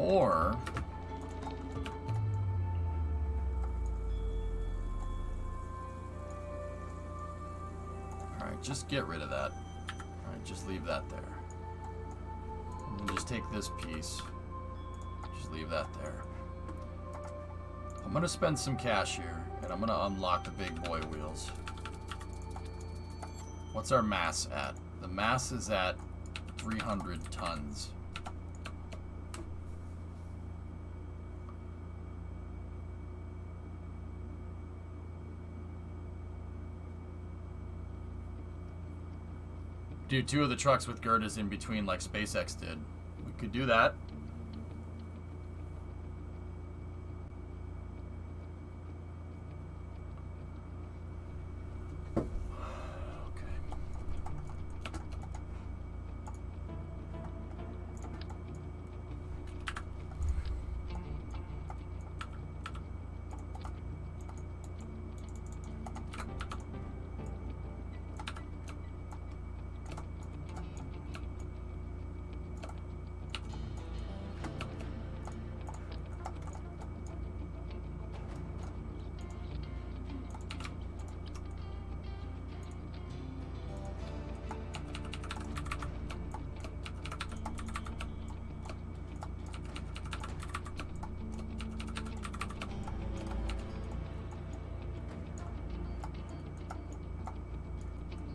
Or alright, just get rid of that. Alright, just leave that there. And then just take this piece. Just leave that there. I'm gonna spend some cash here, and I'm gonna unlock the big boy wheels. What's our mass at? The mass is at 300 tons. Do 2 of the trucks with girders in between like SpaceX did. We could do that.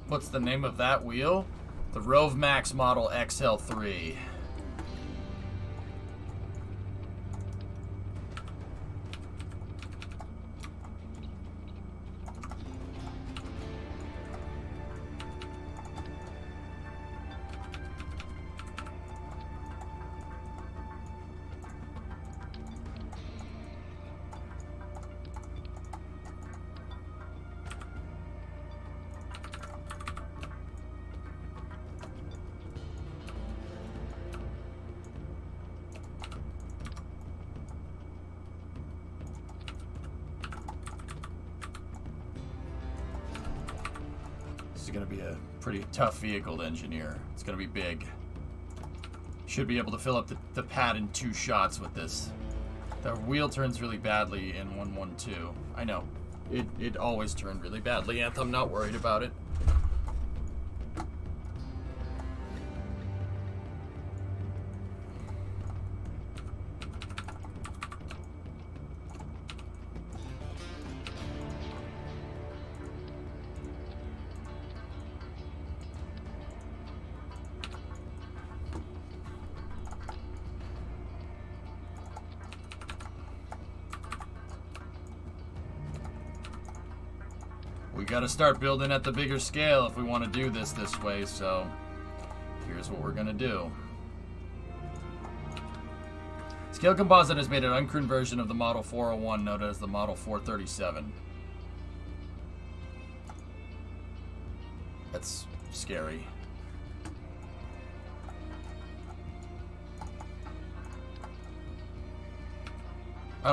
What's the name of that wheel? The Rove Max Model XL3. This is going to be a pretty tough vehicle to engineer. It's going to be big. Should be able to fill up the pad in 2 shots with this. The wheel turns really badly in 112. I know. It always turned really badly, Anthem. Not worried about it. We gotta start building at the bigger scale if we want to do this way, so here's what we're gonna do. Scale Composite has made an uncrewed version of the Model 401 known as the Model 437. That's scary.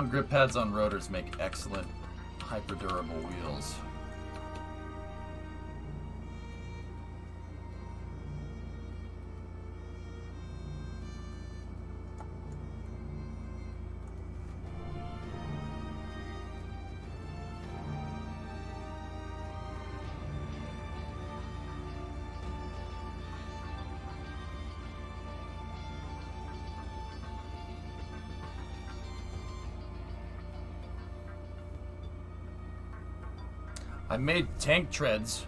Grip pads on rotors make excellent hyper-durable wheels. I made tank treads.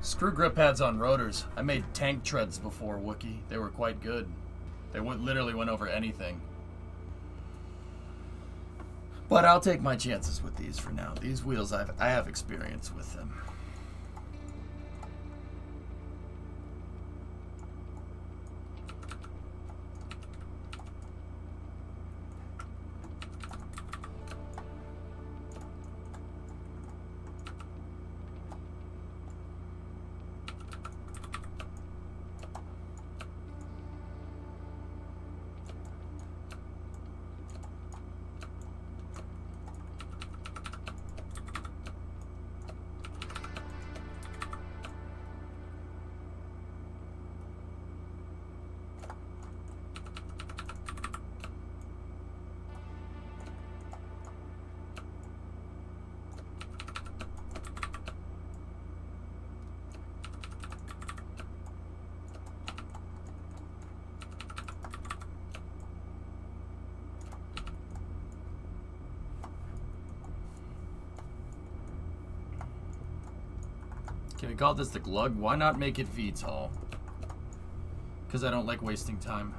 Screw grip pads on rotors. I made tank treads before, Wookie. They were quite good. They literally went over anything. But I'll take my chances with these for now. These wheels, I have experience with them. Can we call this the Glug? Why not make it VTOL? Because I don't like wasting time.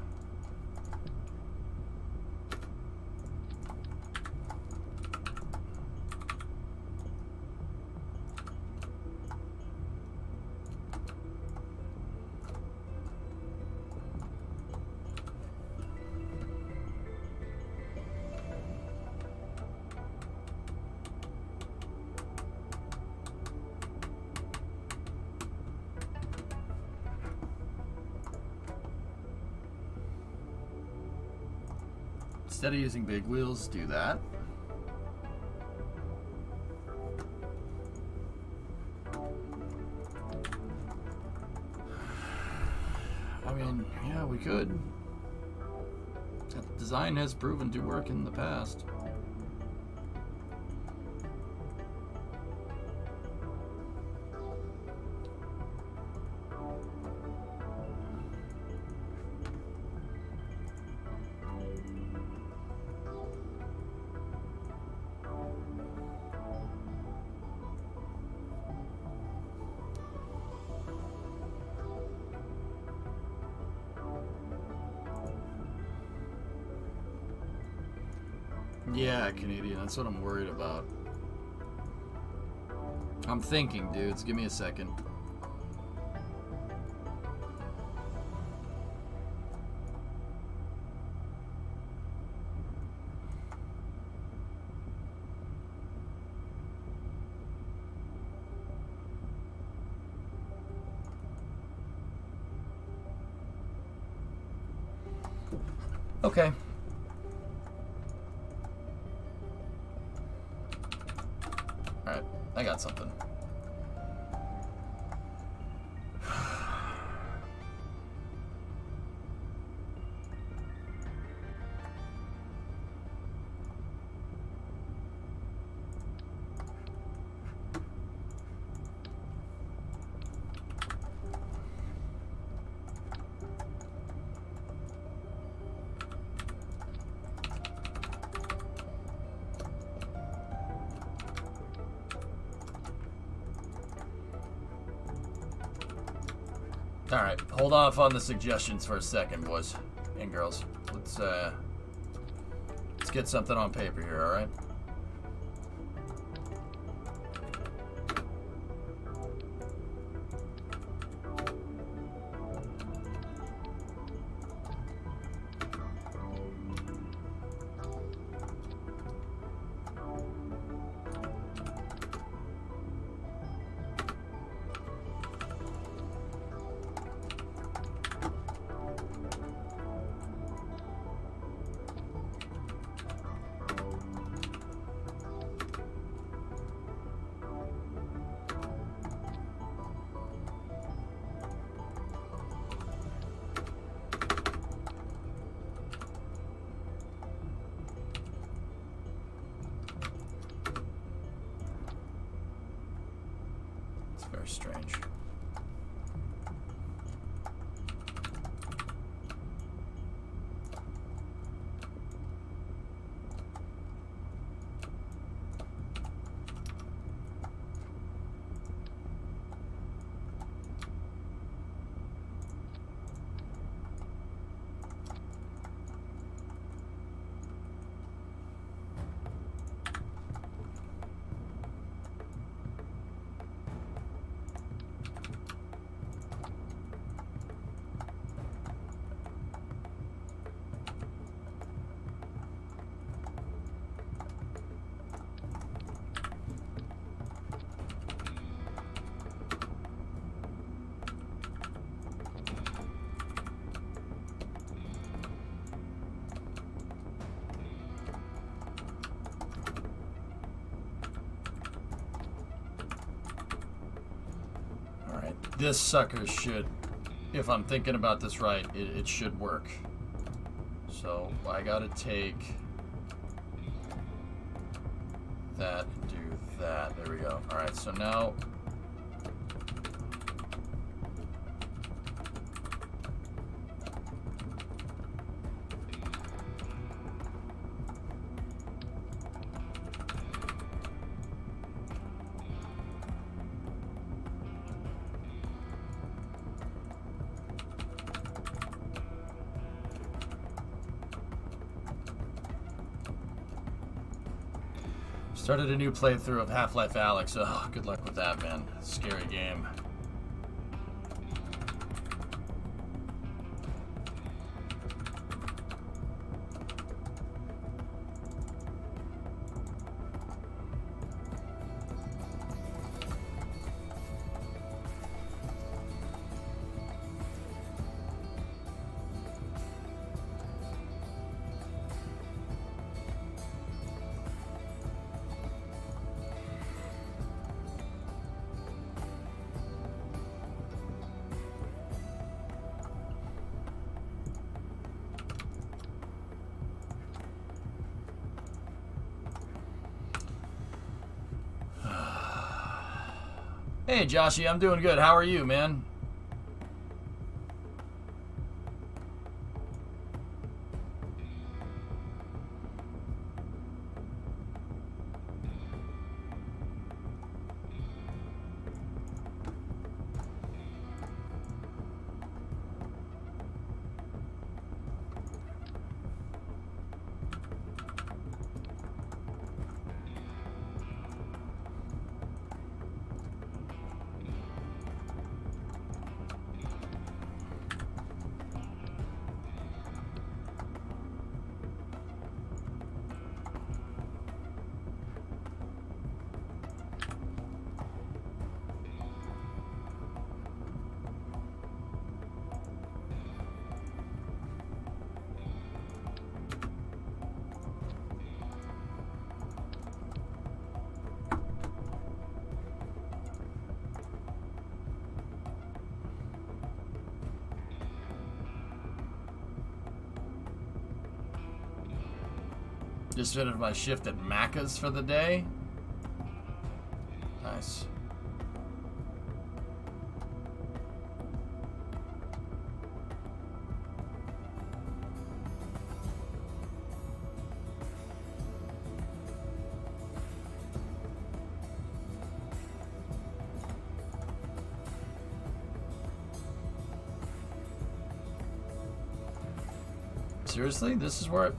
Instead of using big wheels, do that. I mean, yeah, we could. That design has proven to work in the past. Yeah, Canadian, that's what I'm worried about. I'm thinking, dudes. Give me a second. Okay. Alright, I got something. Alright, hold off on the suggestions for a second, boys and girls. Let's get something on paper here, alright? It's very strange. This sucker should, if I'm thinking about this right, it should work. So I gotta take that and do that. There we go. Alright, so now started a new playthrough of Half-Life Alyx. Oh, good luck with that, man. Scary game. Hey, Joshy, I'm doing good. How are you, man? Just finished my shift at Macca's for the day. Nice. Seriously? This is where it...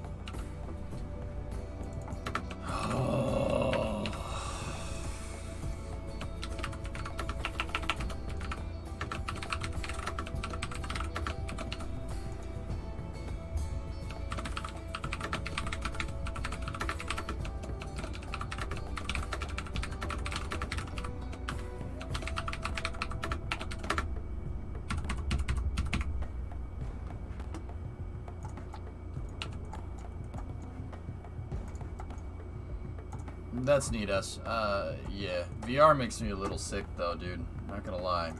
That's neat, us. Yeah. VR makes me a little sick, though, dude. Not gonna lie.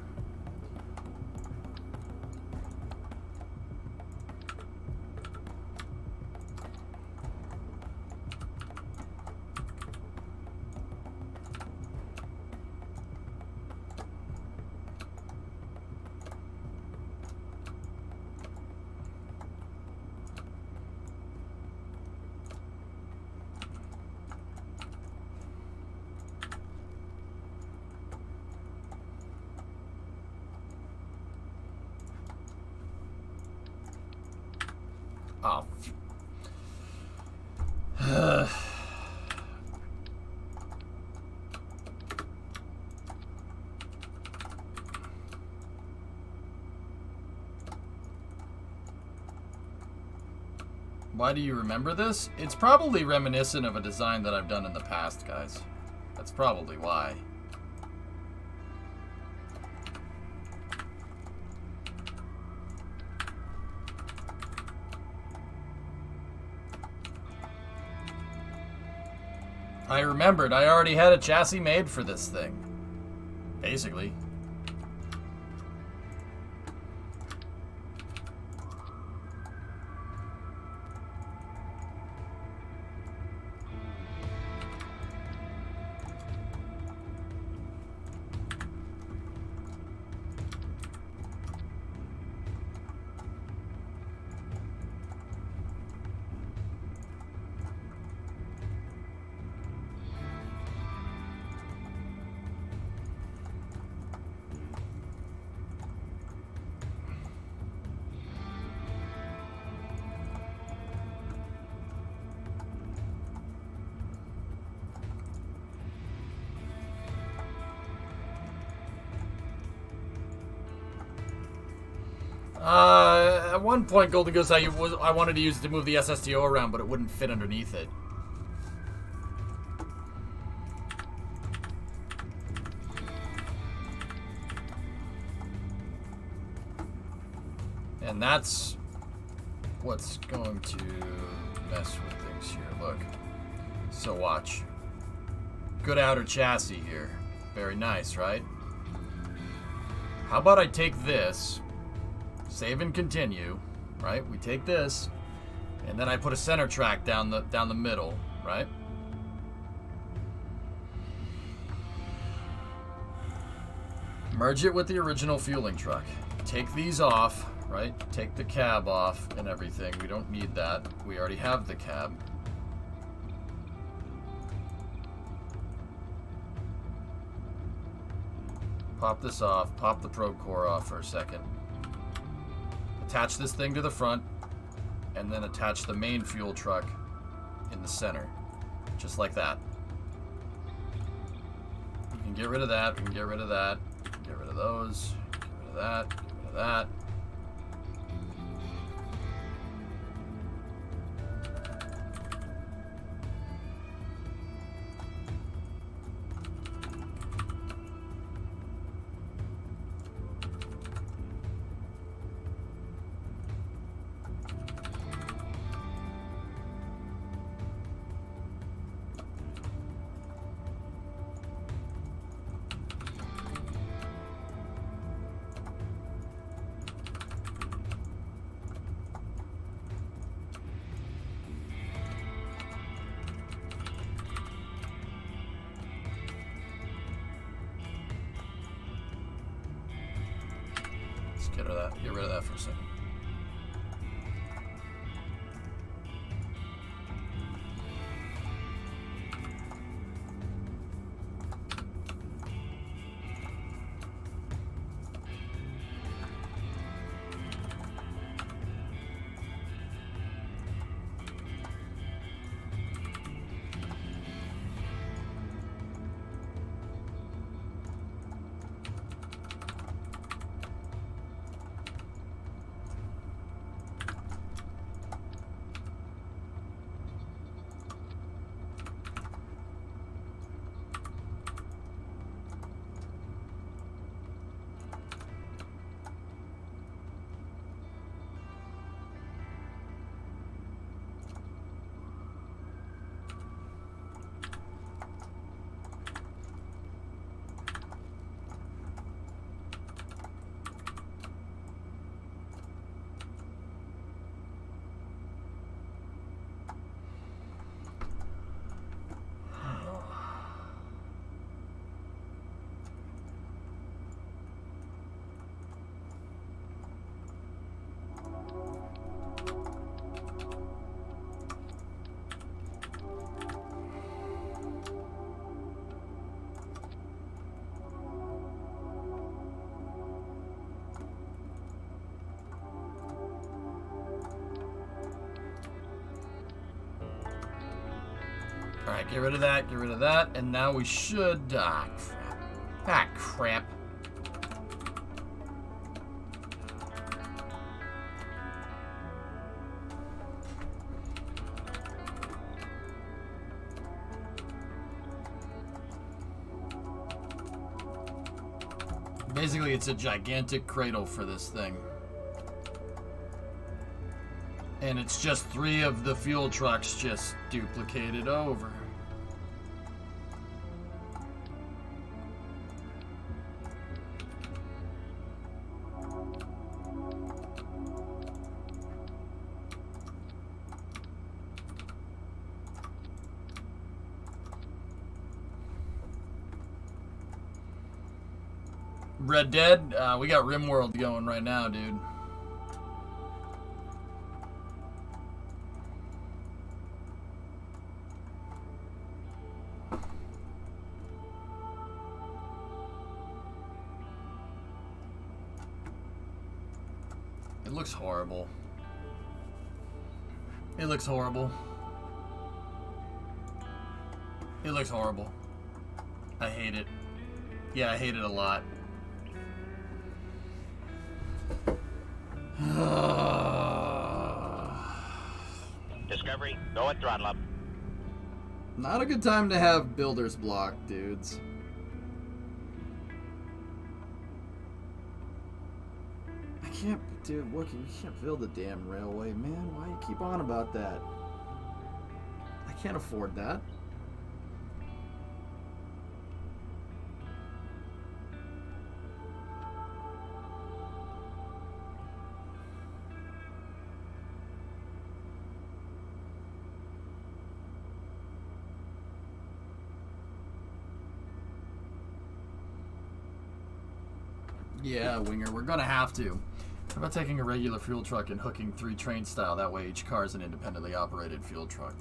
Why do you remember this? It's probably reminiscent of a design that I've done in the past, guys. That's probably why. I remembered. I already had a chassis made for this thing. Basically. At one point, Golden Goose, I wanted to use it to move the SSTO around, but it wouldn't fit underneath it. And that's what's going to mess with things here. Look. So watch. Good outer chassis here. Very nice, right? How about I take this, save and continue, right? We take this, and then I put a center track down the middle, right? Merge it with the original fueling truck. Take these off, right? Take the cab off and everything. We don't need that. We already have the cab. Pop this off. Pop the probe core off for a second. Attach this thing to the front, and then attach the main fuel truck in the center. Just like that. You can get rid of that. We can get rid of that. Get rid of those. Get rid of that. Get rid of that. Get rid of that for a second. Alright, get rid of that, and now we should... Ah, crap. Ah, crap. Basically, it's a gigantic cradle for this thing. And it's just 3 of the fuel trucks just duplicated over. Red Dead, we got RimWorld going right now, dude. It looks horrible. It looks horrible. It looks horrible. I hate it. Yeah, I hate it a lot. Discovery, go at throttle up. Not a good time to have builder's block, dudes. I can't, dude, what, you can't build a damn railway, man. Why you keep on about that? I can't afford that. Yeah, Winger, we're gonna have to. How about taking a regular fuel truck and hooking 3 train style? That way each car is an independently operated fuel truck.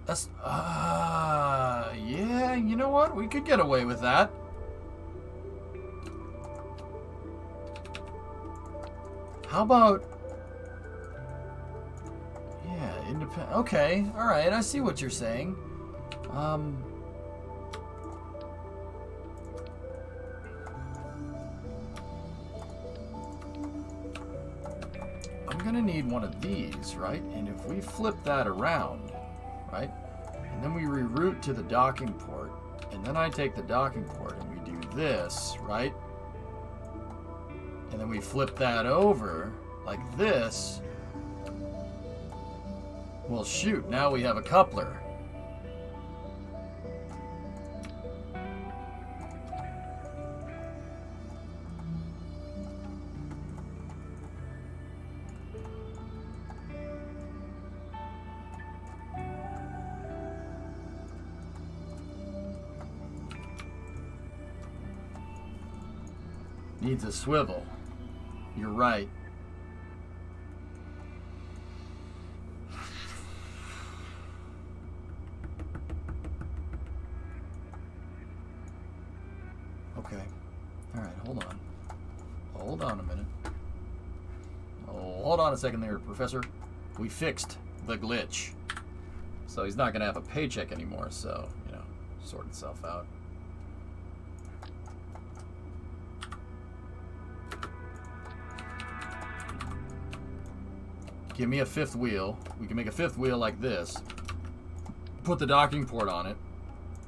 That's, yeah, you know what? We could get away with that. How about... Yeah, independent. Okay, all right. I see what you're saying. I'm gonna need one of these, right? And if we flip that around, right? And then we reroute to the docking port, and then I take the docking port and we do this, right? And then we flip that over like this. Well, shoot, now we have a coupler. Needs a swivel. You're right. Okay. Alright, hold on. Hold on a minute. Oh, hold on a second there, Professor. We fixed the glitch. So he's not going to have a paycheck anymore, so, you know, sort itself out. Give me a 5th wheel. We can make a 5th wheel like this. Put the docking port on it.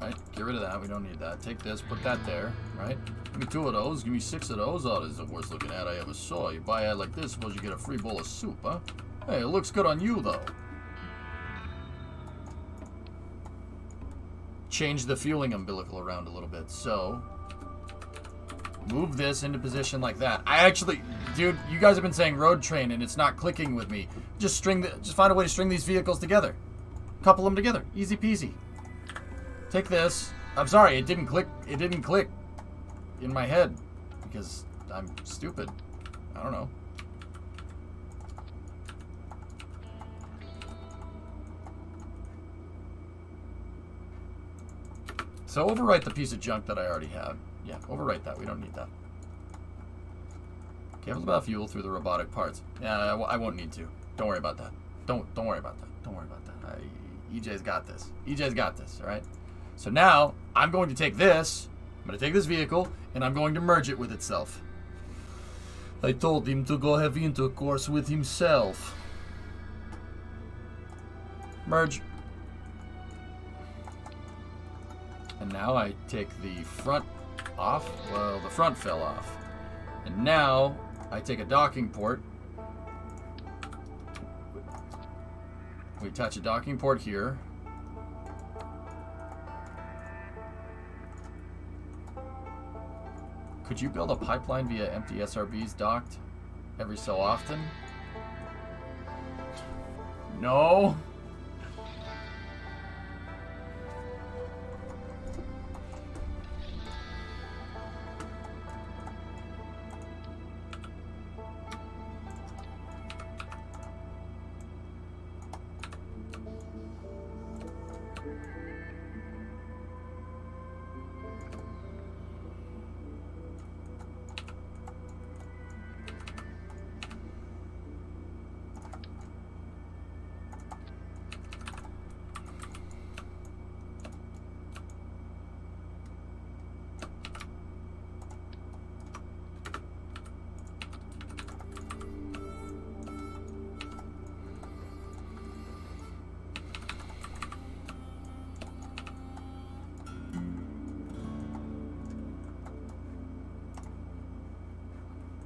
Right? Get rid of that. We don't need that. Take this, put that there. Right? Give me 2 of those. Give me 6 of those. Oh, this is the worst looking ad I ever saw. You buy ad like this, suppose you get a free bowl of soup, huh? Hey, it looks good on you, though. Change the fueling umbilical around a little bit. So, move this into position like that. I actually, dude, you guys have been saying road train and it's not clicking with me. Just find a way to string these vehicles together. Couple them together. Easy peasy. Take this. I'm sorry, it didn't click. It didn't click in my head because I'm stupid. I don't know. So overwrite the piece of junk that I already have. Yeah, overwrite that. We don't need that. Cables about fuel through the robotic parts. Yeah, I won't need to. Don't worry about that. Don't worry about that. Don't worry about that. EJ's got this. EJ's got this, all right? So now, I'm going to take this, I'm going to take this vehicle, and I'm going to merge it with itself. I told him to go have intercourse with himself. Merge. And now I take the front off. Well, the front fell off. And now I take a docking port. We attach a docking port here. Could you build a pipeline via empty SRBs docked every so often? No.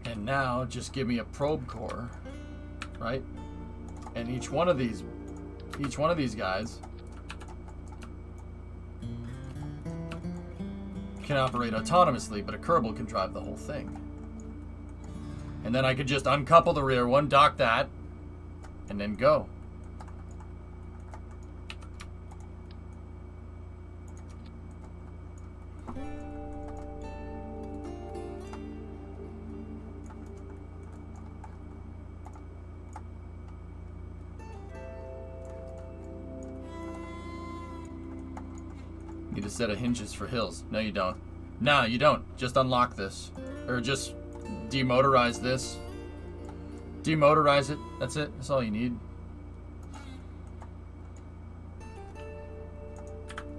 And now just give me a probe core, right? And each one of these guys can operate autonomously, but a Kerbal can drive the whole thing. And then I could just uncouple the rear one, dock that, and then go. Need a set of hinges for hills. No, you don't. No, you don't. Just unlock this. Or just demotorize this. Demotorize it. That's it. That's all you need.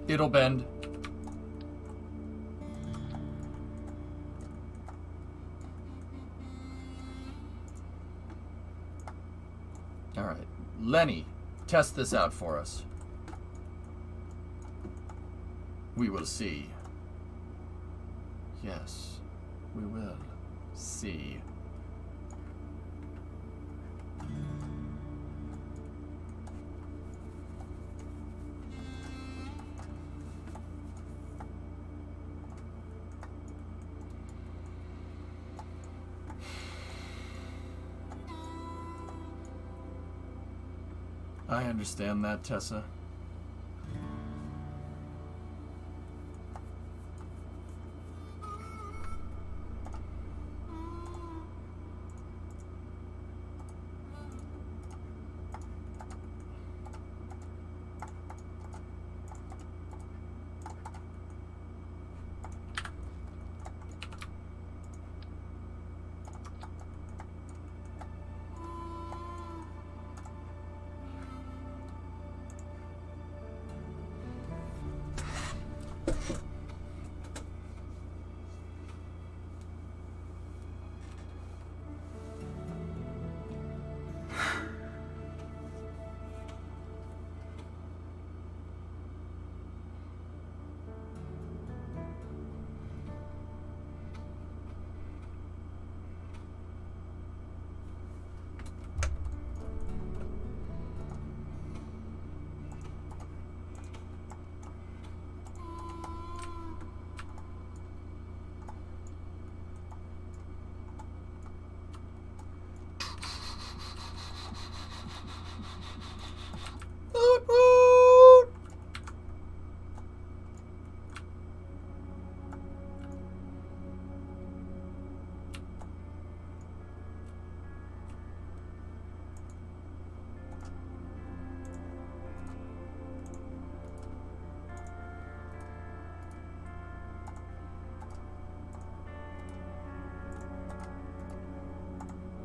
It'll bend. Alright. Lenny, test this out for us. We will see. Yes, we will see. I understand that, Tessa.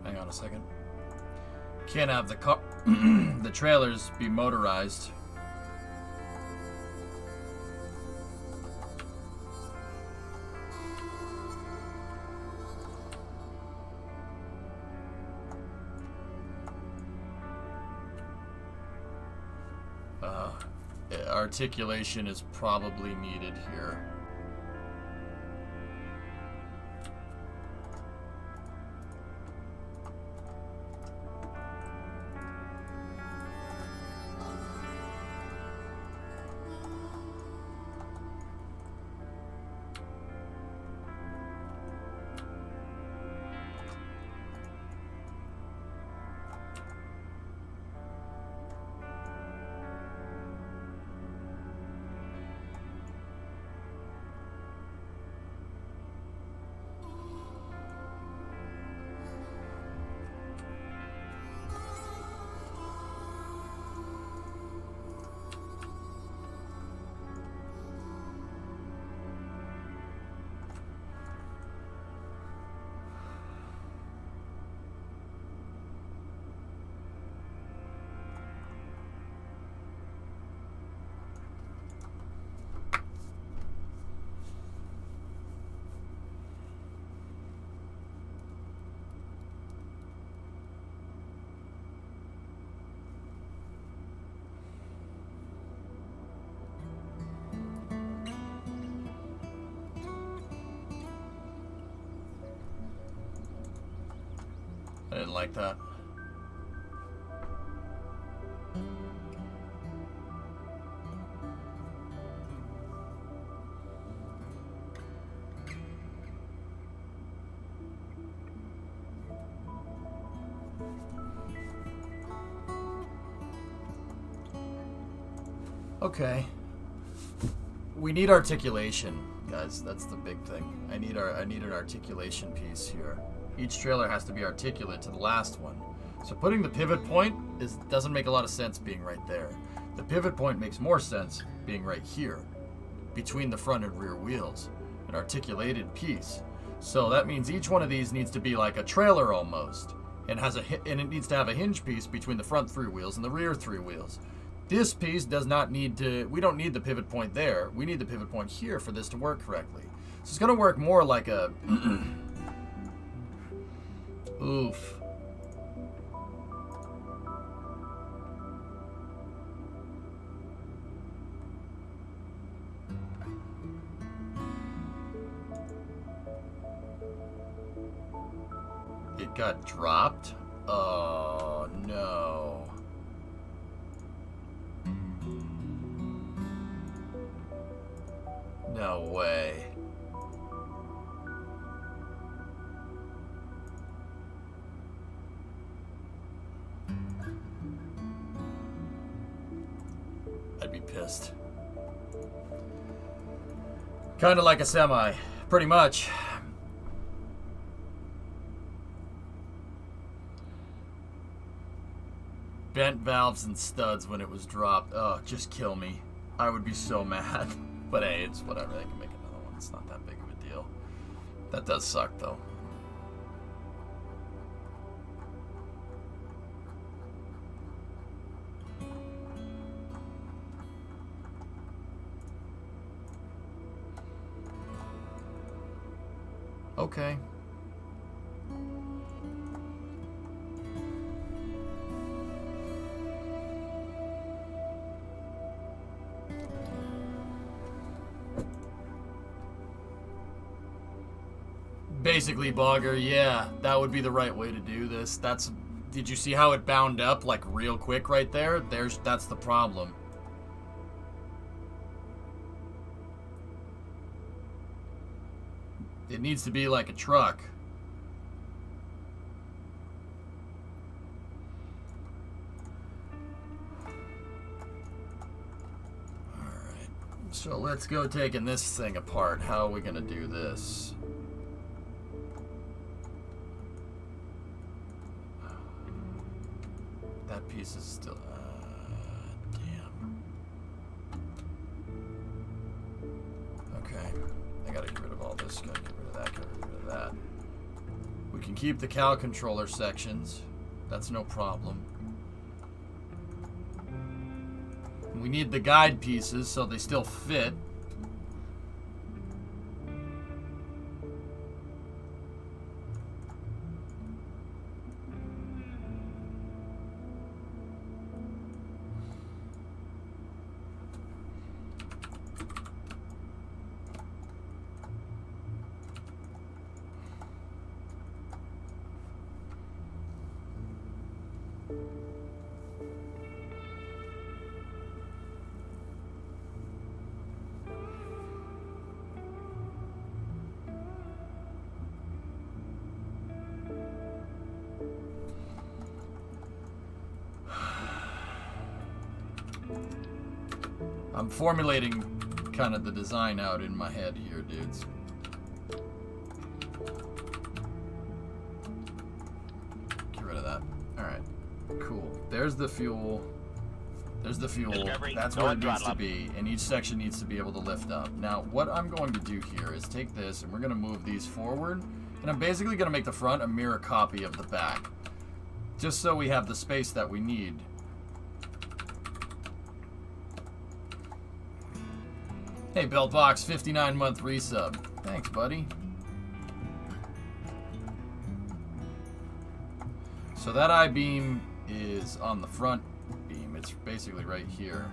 Hang on a second. Can't have the car the trailers be motorized. Articulation is probably needed here. I didn't like that. Okay. We need articulation, guys. That's the big thing. I need an articulation piece here. Each trailer has to be articulate to the last one. So putting the pivot point doesn't make a lot of sense being right there. The pivot point makes more sense being right here, between the front and rear wheels. An articulated piece. So that means each one of these needs to be like a trailer almost, and it needs to have a hinge piece between the front 3 wheels and the rear 3 wheels. This piece does not need to, we don't need the pivot point there. We need the pivot point here for this to work correctly. So it's going to work more like a... Oof. It got dropped? Oh, no. No way. I'd be pissed. Kind of like a semi, pretty much. Bent valves and studs when it was dropped. Oh, just kill me. I would be so mad. But hey, it's whatever. They can make another one. It's not that big of a deal. That does suck, though. Okay. Basically, Bogger, yeah, that would be the right way to do this. Did you see how it bound up like real quick right there? That's the problem. It needs to be like a truck. Alright, so let's go taking this thing apart. How are we gonna do this? That piece is still... damn. Okay. I gotta get rid of all this. Gotta get rid of that. Gotta get rid of that. We can keep the cow controller sections. That's no problem. We need the guide pieces so they still fit. I'm formulating kind of the design out in my head here, dudes. Get rid of that. Alright. Cool. There's the fuel. There's the fuel. Discovery, That's go where it and needs throttle to up. be. And each section needs to be able to lift up. Now, what I'm going to do here is take this and we're going to move these forward. And I'm basically going to make the front a mirror copy of the back. Just so we have the space that we need. Hey, Beltbox, 59-month resub. Thanks, buddy. So that I-beam is on the front beam. It's basically right here.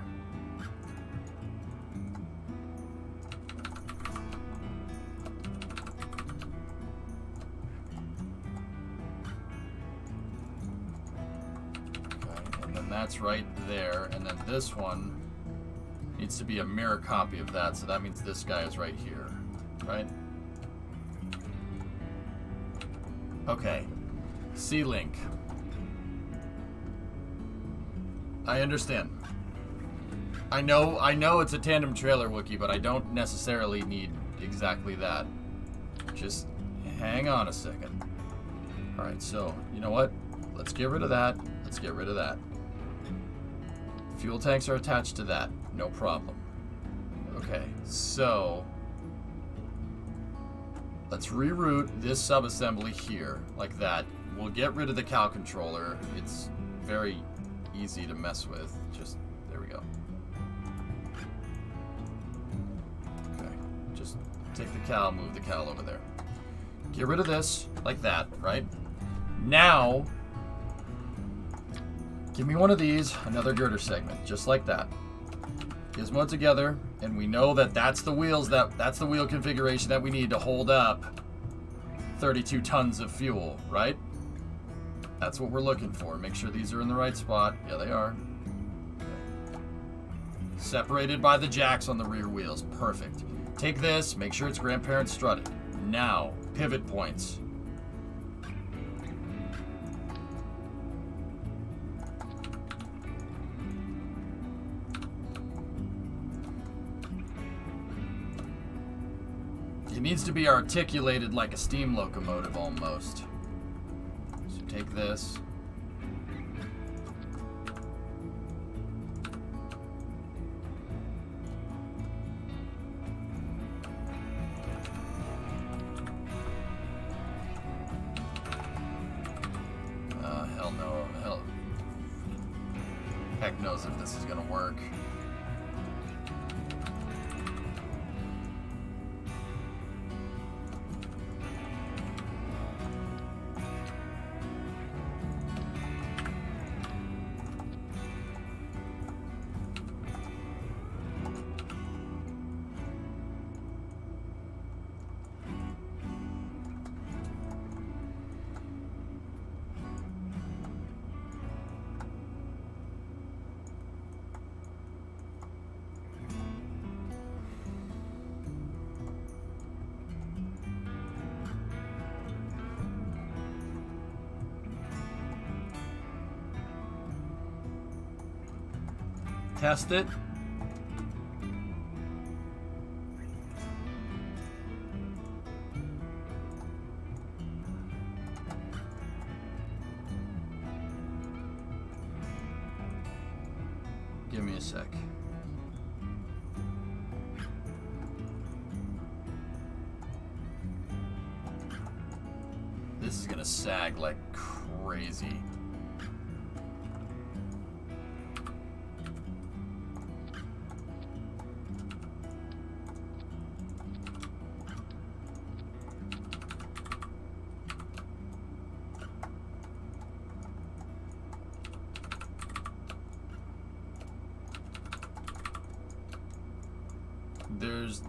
Okay, and then that's right there. And then this one needs to be a mirror copy of that, so that means this guy is right here, right? Okay. C-Link. I understand. I know it's a tandem trailer, Wookie, but I don't necessarily need exactly that. Just hang on a second. Alright, so, you know what? Let's get rid of that. Let's get rid of that. Fuel tanks are attached to that. No problem. Okay, so let's reroute this subassembly here, like that. We'll get rid of the cow controller. It's very easy to mess with. Just, there we go. Okay, just take the cow, move the cow over there. Get rid of this, like that, right? Now, give me one of these, another girder segment, just like that. Gizmo together, and we know that that's the wheels, that's the wheel configuration that we need to hold up 32 tons of fuel, right? That's what we're looking for. Make sure these are in the right spot. Yeah, they are. Okay. Separated by the jacks on the rear wheels. Perfect. Take this, make sure it's grandparent strutted. Now, pivot points. It needs to be articulated like a steam locomotive almost. So take this. Hell no. Hell. Heck knows if this is gonna work. Test it. Give me a sec. This is gonna sag like crazy.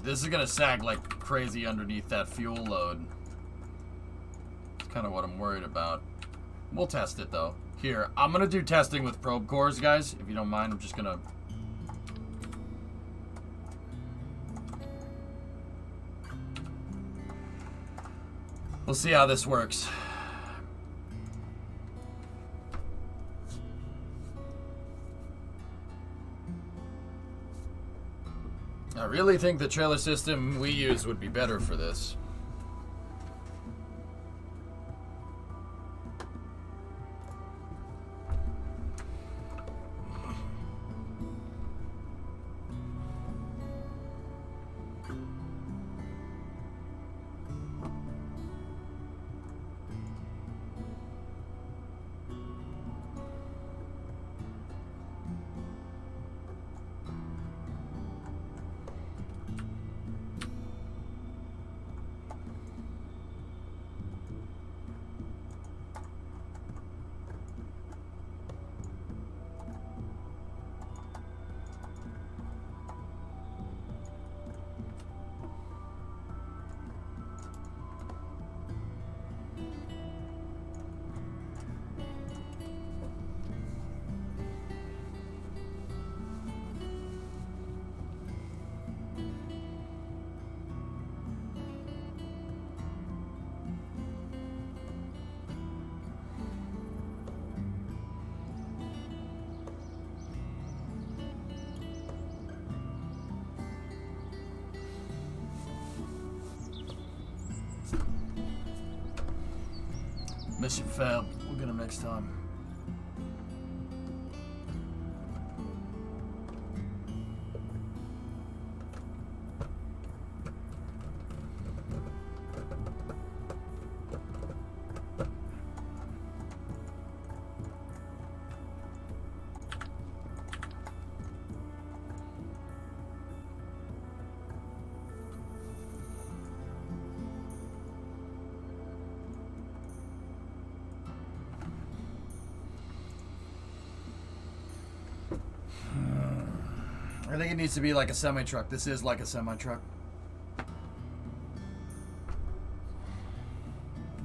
This is gonna sag like crazy underneath that fuel load. It's kind of what I'm worried about. We'll test it though. Here, I'm gonna do testing with probe cores, guys. If you don't mind, I'm just gonna... We'll see how this works. I really think the trailer system we use would be better for this. Mission failed. We'll get him next time. I think it needs to be like a semi-truck. This is like a semi-truck.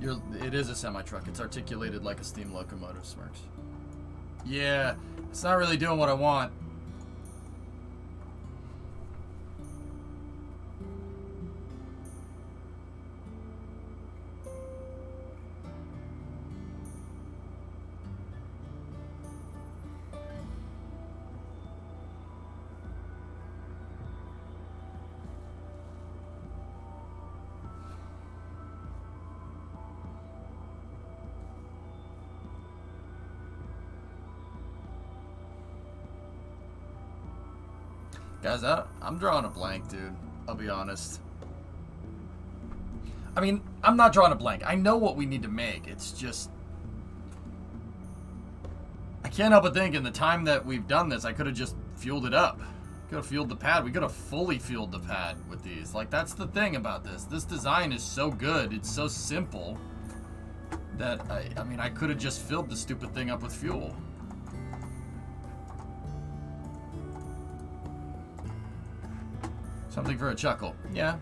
It is a semi-truck. It's articulated like a steam locomotive, Smirks. Yeah, it's not really doing what I want. Guys, I'm drawing a blank, dude. I'll be honest. I mean, I'm not drawing a blank. I know what we need to make. It's just... I can't help but think in the time that we've done this, I could have just fueled it up. Could have fueled the pad. We could have fully fueled the pad with these. Like, that's the thing about this. This design is so good. It's so simple that, I mean, I could have just filled the stupid thing up with fuel. Something for a chuckle. Yeah.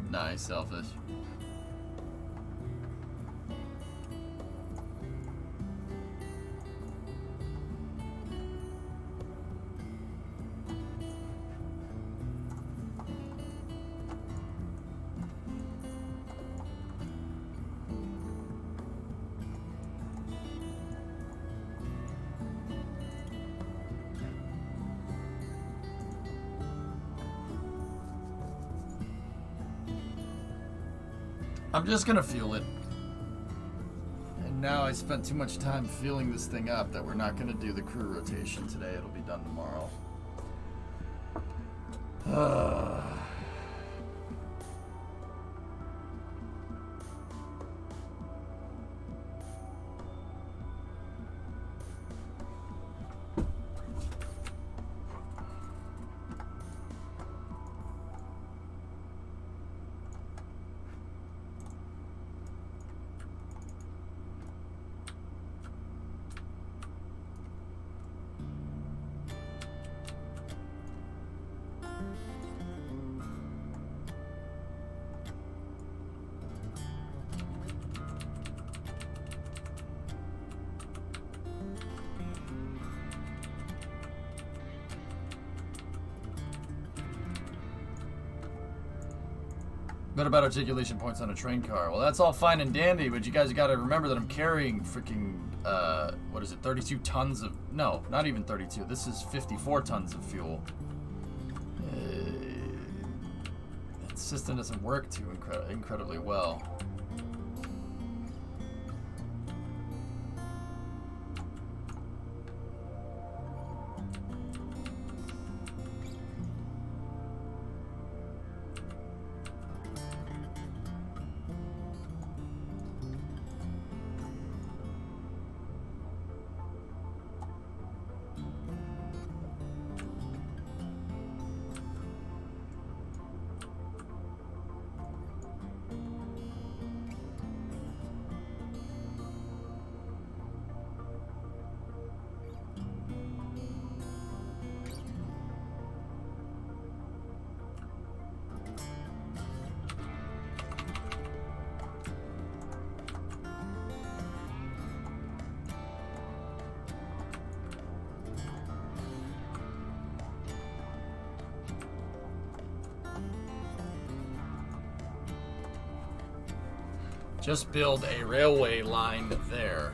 Nice, selfish. I'm just gonna fuel it. And now I spent too much time fueling this thing up that we're not gonna do the crew rotation today. It'll be done tomorrow. What about articulation points on a train car? Well, that's all fine and dandy, but you guys got to remember that I'm carrying freaking, what is it, 32 tons of... No, not even 32. This is 54 tons of fuel. That system doesn't work too incredibly well. Just build a railway line there.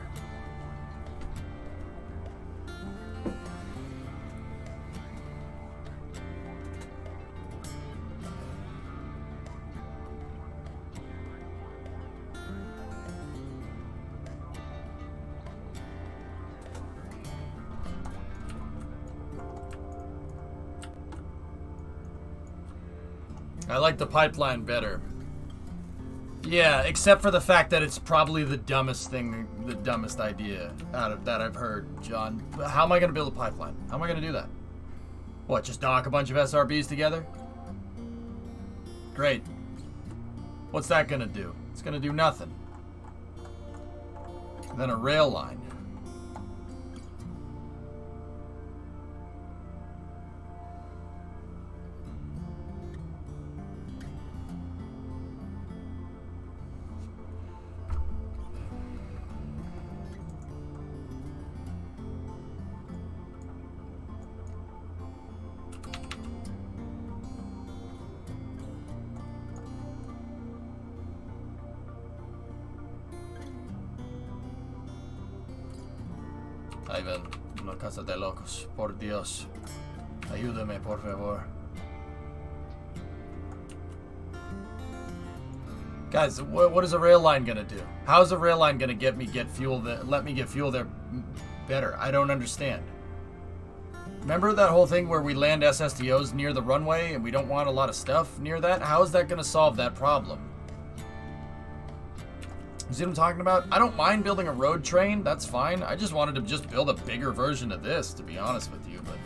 I like the pipeline better. Yeah, except for the fact that it's probably the dumbest thing, the dumbest idea out of that I've heard, John. How am I going to build a pipeline? How am I going to do that? What, just dock a bunch of SRBs together? Great. What's that going to do? It's going to do nothing. And then a rail line. Ivan, no casa de locos, por Dios. Ayúdame, por favor. Guys, what is a rail line gonna do? How is a rail line gonna let me get fuel there better? I don't understand. Remember that whole thing where we land SSTOs near the runway and we don't want a lot of stuff near that? How is that gonna solve that problem? You see what I'm talking about? I don't mind building a road train. That's fine. I just wanted to just build a bigger version of this, to be honest with you, but...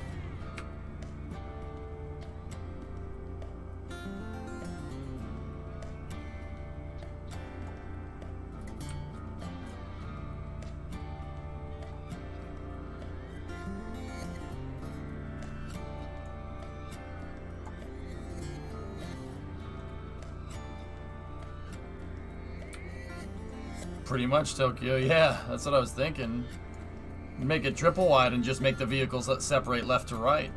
Pretty much, Tokyo. Yeah, that's what I was thinking. Make it triple wide and just make the vehicles separate left to right.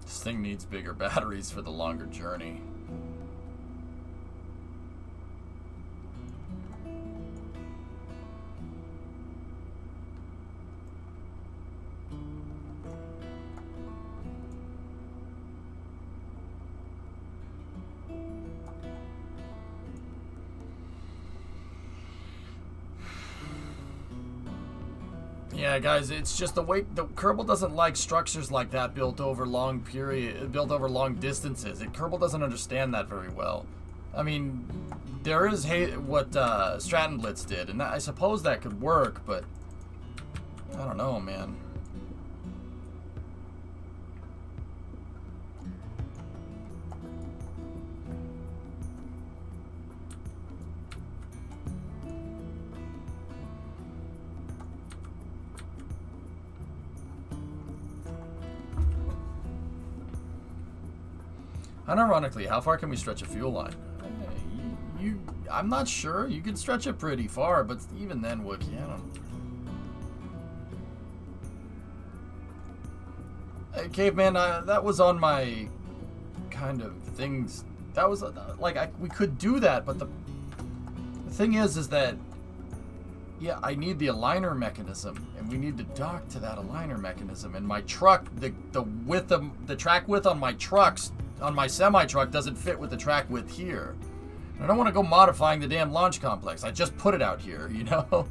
This thing needs bigger batteries for the longer journey. Yeah, guys, it's just the way the Kerbal doesn't like structures like that built over long distances. Kerbal doesn't understand that very well. I mean, there is what Stratton Blitz did, and I suppose that could work, but I don't know, man. Unironically, how far can we stretch a fuel line? I'm not sure. You can stretch it pretty far, but even then, Wookie, I don't... Hey, Caveman, that was on my kind of things. That was, we could do that, but the thing is that, yeah, I need the aligner mechanism, and we need to dock to that aligner mechanism, and my truck, the width of, the track width on my trucks, on my semi-truck doesn't fit with the track width here. And I don't want to go modifying the damn launch complex. I just put it out here, you know?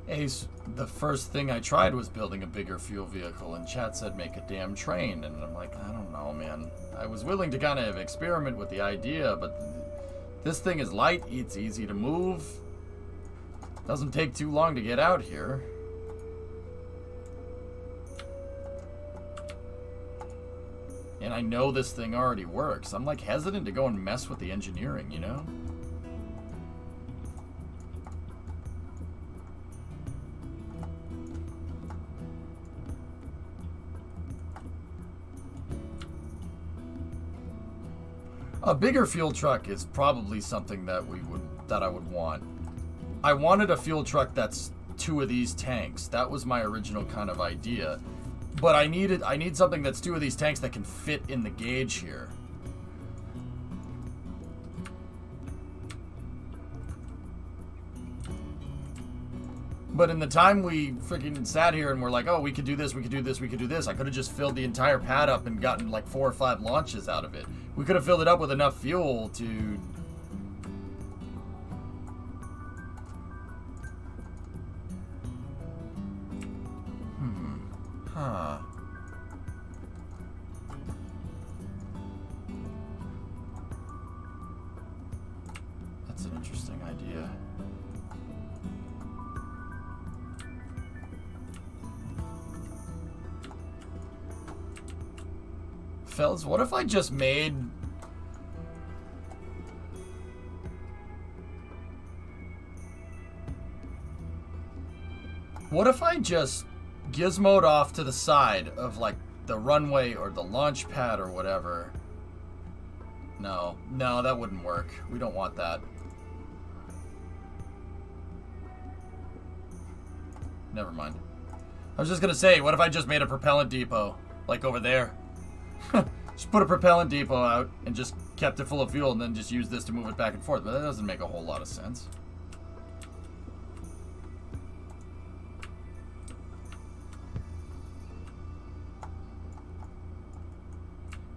Ace, the first thing I tried was building a bigger fuel vehicle, and chat said make a damn train, and I'm like, I don't know, man. I was willing to kind of experiment with the idea, but this thing is light, it's easy to move, doesn't take too long to get out here. And I know this thing already works. I'm like hesitant to go and mess with the engineering, you know? A bigger fuel truck is probably something that I would want. I wanted a fuel truck that's 2 of these tanks. That was my original kind of idea. But I need something that's 2 of these tanks that can fit in the gauge here. But in the time we freaking sat here and we're like, oh, we could do this, we could do this, we could do this, I could have just filled the entire pad up and gotten like 4 or 5 launches out of it. We could have filled it up with enough fuel to... Huh. That's an interesting idea. Fellas, what if I just made... What if I just gizmoed off to the side of, like, the runway or the launch pad or whatever? No, that wouldn't work. We don't want that. Never mind. I was just gonna say, what if I just made a propellant depot? Like over there? Just put a propellant depot out and just kept it full of fuel and then just use this to move it back and forth. But that doesn't make a whole lot of sense.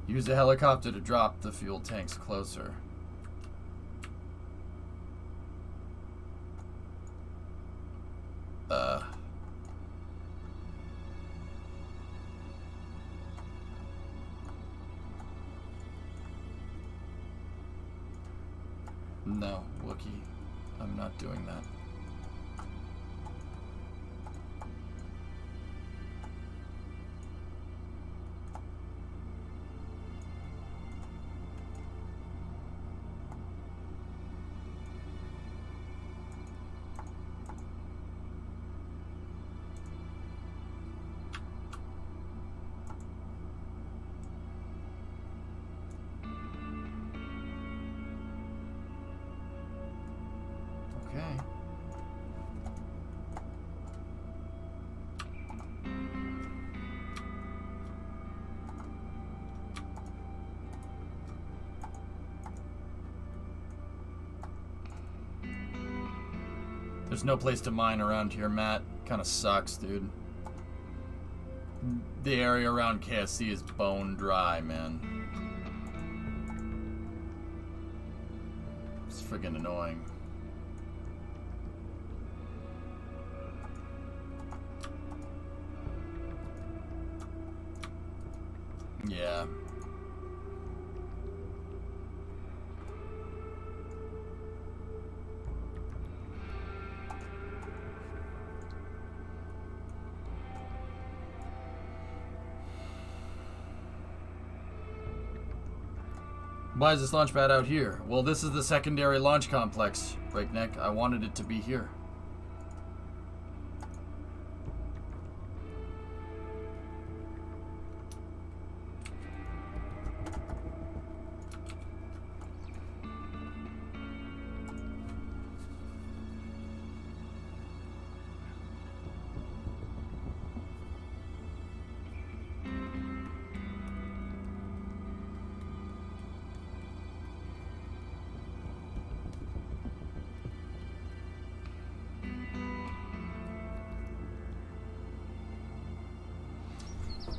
Use the helicopter to drop the fuel tanks closer. No, Wookie. I'm not doing that. Okay. There's no place to mine around here, Matt. Kind of sucks, dude. The area around KSC is bone dry, man. It's friggin' annoying. Yeah. Why is this launch pad out here? Well, this is the secondary launch complex, Breakneck. I wanted it to be here.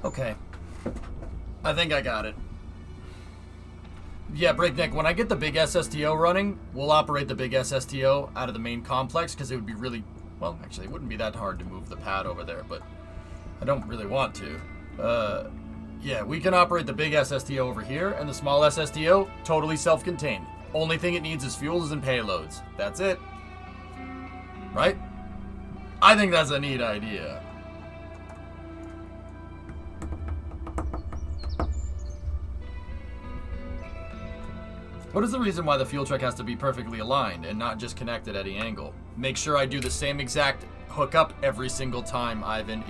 Okay. I think I got it. Yeah, Breakneck, when I get the big SSTO running, we'll operate the big SSTO out of the main complex, because it would be really... Well, actually, it wouldn't be that hard to move the pad over there, but I don't really want to. Yeah, we can operate the big SSTO over here, and the small SSTO, totally self-contained. Only thing it needs is fuels and payloads. That's it. Right? I think that's a neat idea. What is the reason why the fuel truck has to be perfectly aligned and not just connected at any angle? Make sure I do the same exact hookup every single time, Ivan.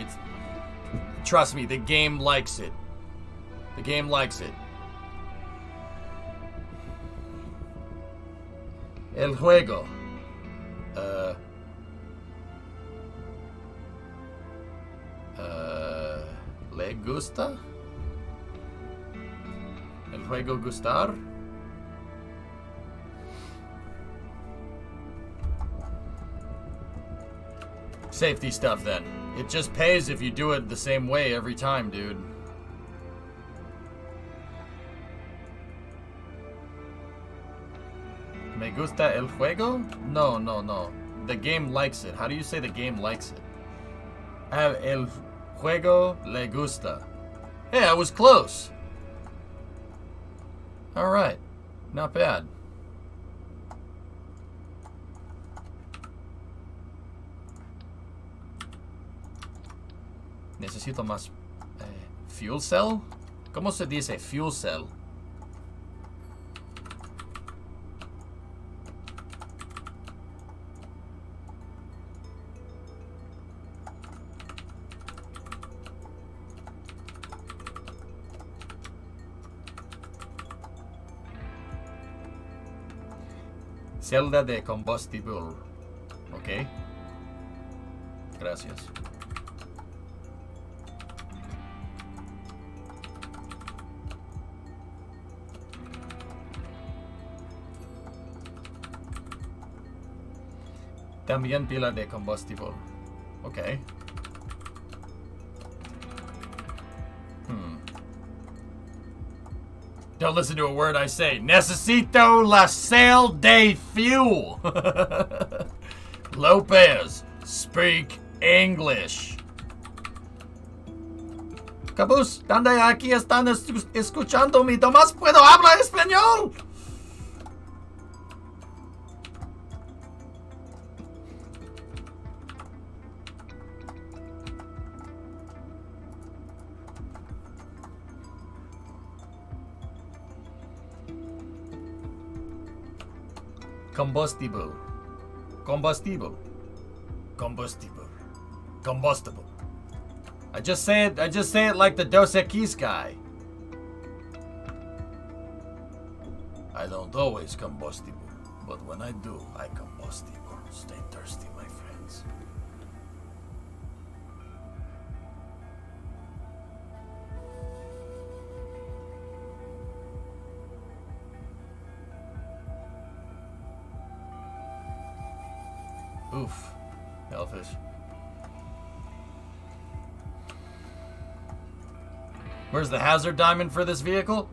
Trust me, the game likes it. The game likes it. El juego. ¿Le gusta? El juego gustar? Safety stuff, then. It just pays if you do it the same way every time, dude. ¿Me gusta el juego? No, no, no. The game likes it. How do you say the game likes it? El juego le gusta. Hey, I was close. Alright. Not bad. Necesito más fuel cell. ¿Cómo se dice fuel cell? Celda de combustible. Ok. Gracias. También pila de combustible. Okay. Don't listen to a word I say. Necesito la sal de fuel. Lopez, speak English. Cabus, ¿dónde aquí están escuchando mi Tomás? ¿Puedo hablar español? Combustible. Combustible. Combustible. Combustible. I just say it like the Dos Equis guy. I don't always combustible, but when I do, I combustible. Stay thirsty, my friends. Oof. Hellfish. Where's the hazard diamond for this vehicle?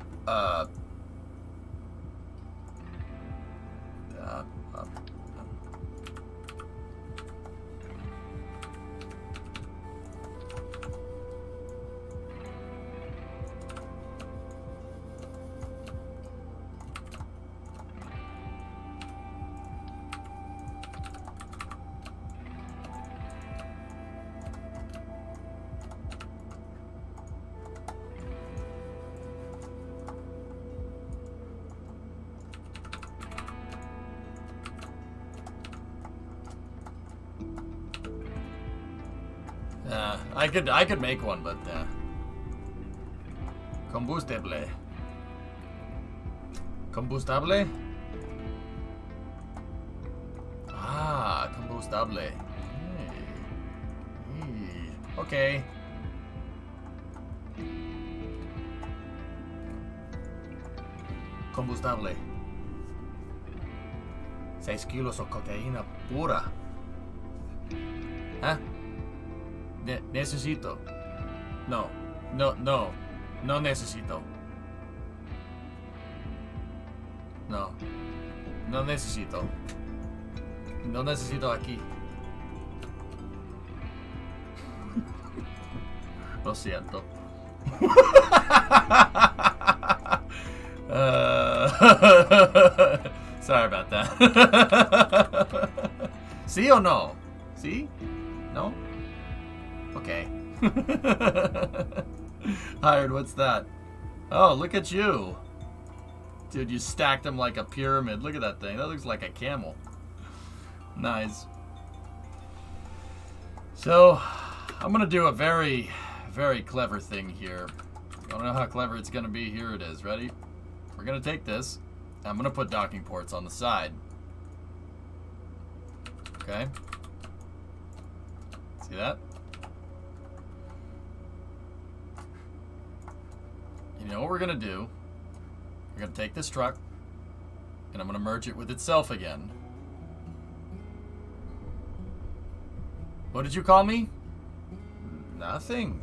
I could make one, but combustible. Combustible? Ah, combustible. Hey. Okay. Combustible. 6 kilos of cocaína pura. ¿Ah? Necesito. No. No necesito. No. No necesito. No necesito aquí. Lo siento. Sorry about that. ¿Sí o no? ¿Sí? ¿No? Okay. Hired, what's that? Oh, look at you. Dude, you stacked them like a pyramid. Look at that thing. That looks like a camel. Nice. So, I'm going to do a very, very clever thing here. I don't know how clever it's going to be. Here it is. Ready? We're going to take this. I'm going to put docking ports on the side. Okay. See that? You know what we're going to do? We're going to take this truck, and I'm going to merge it with itself again. What did you call me? Nothing.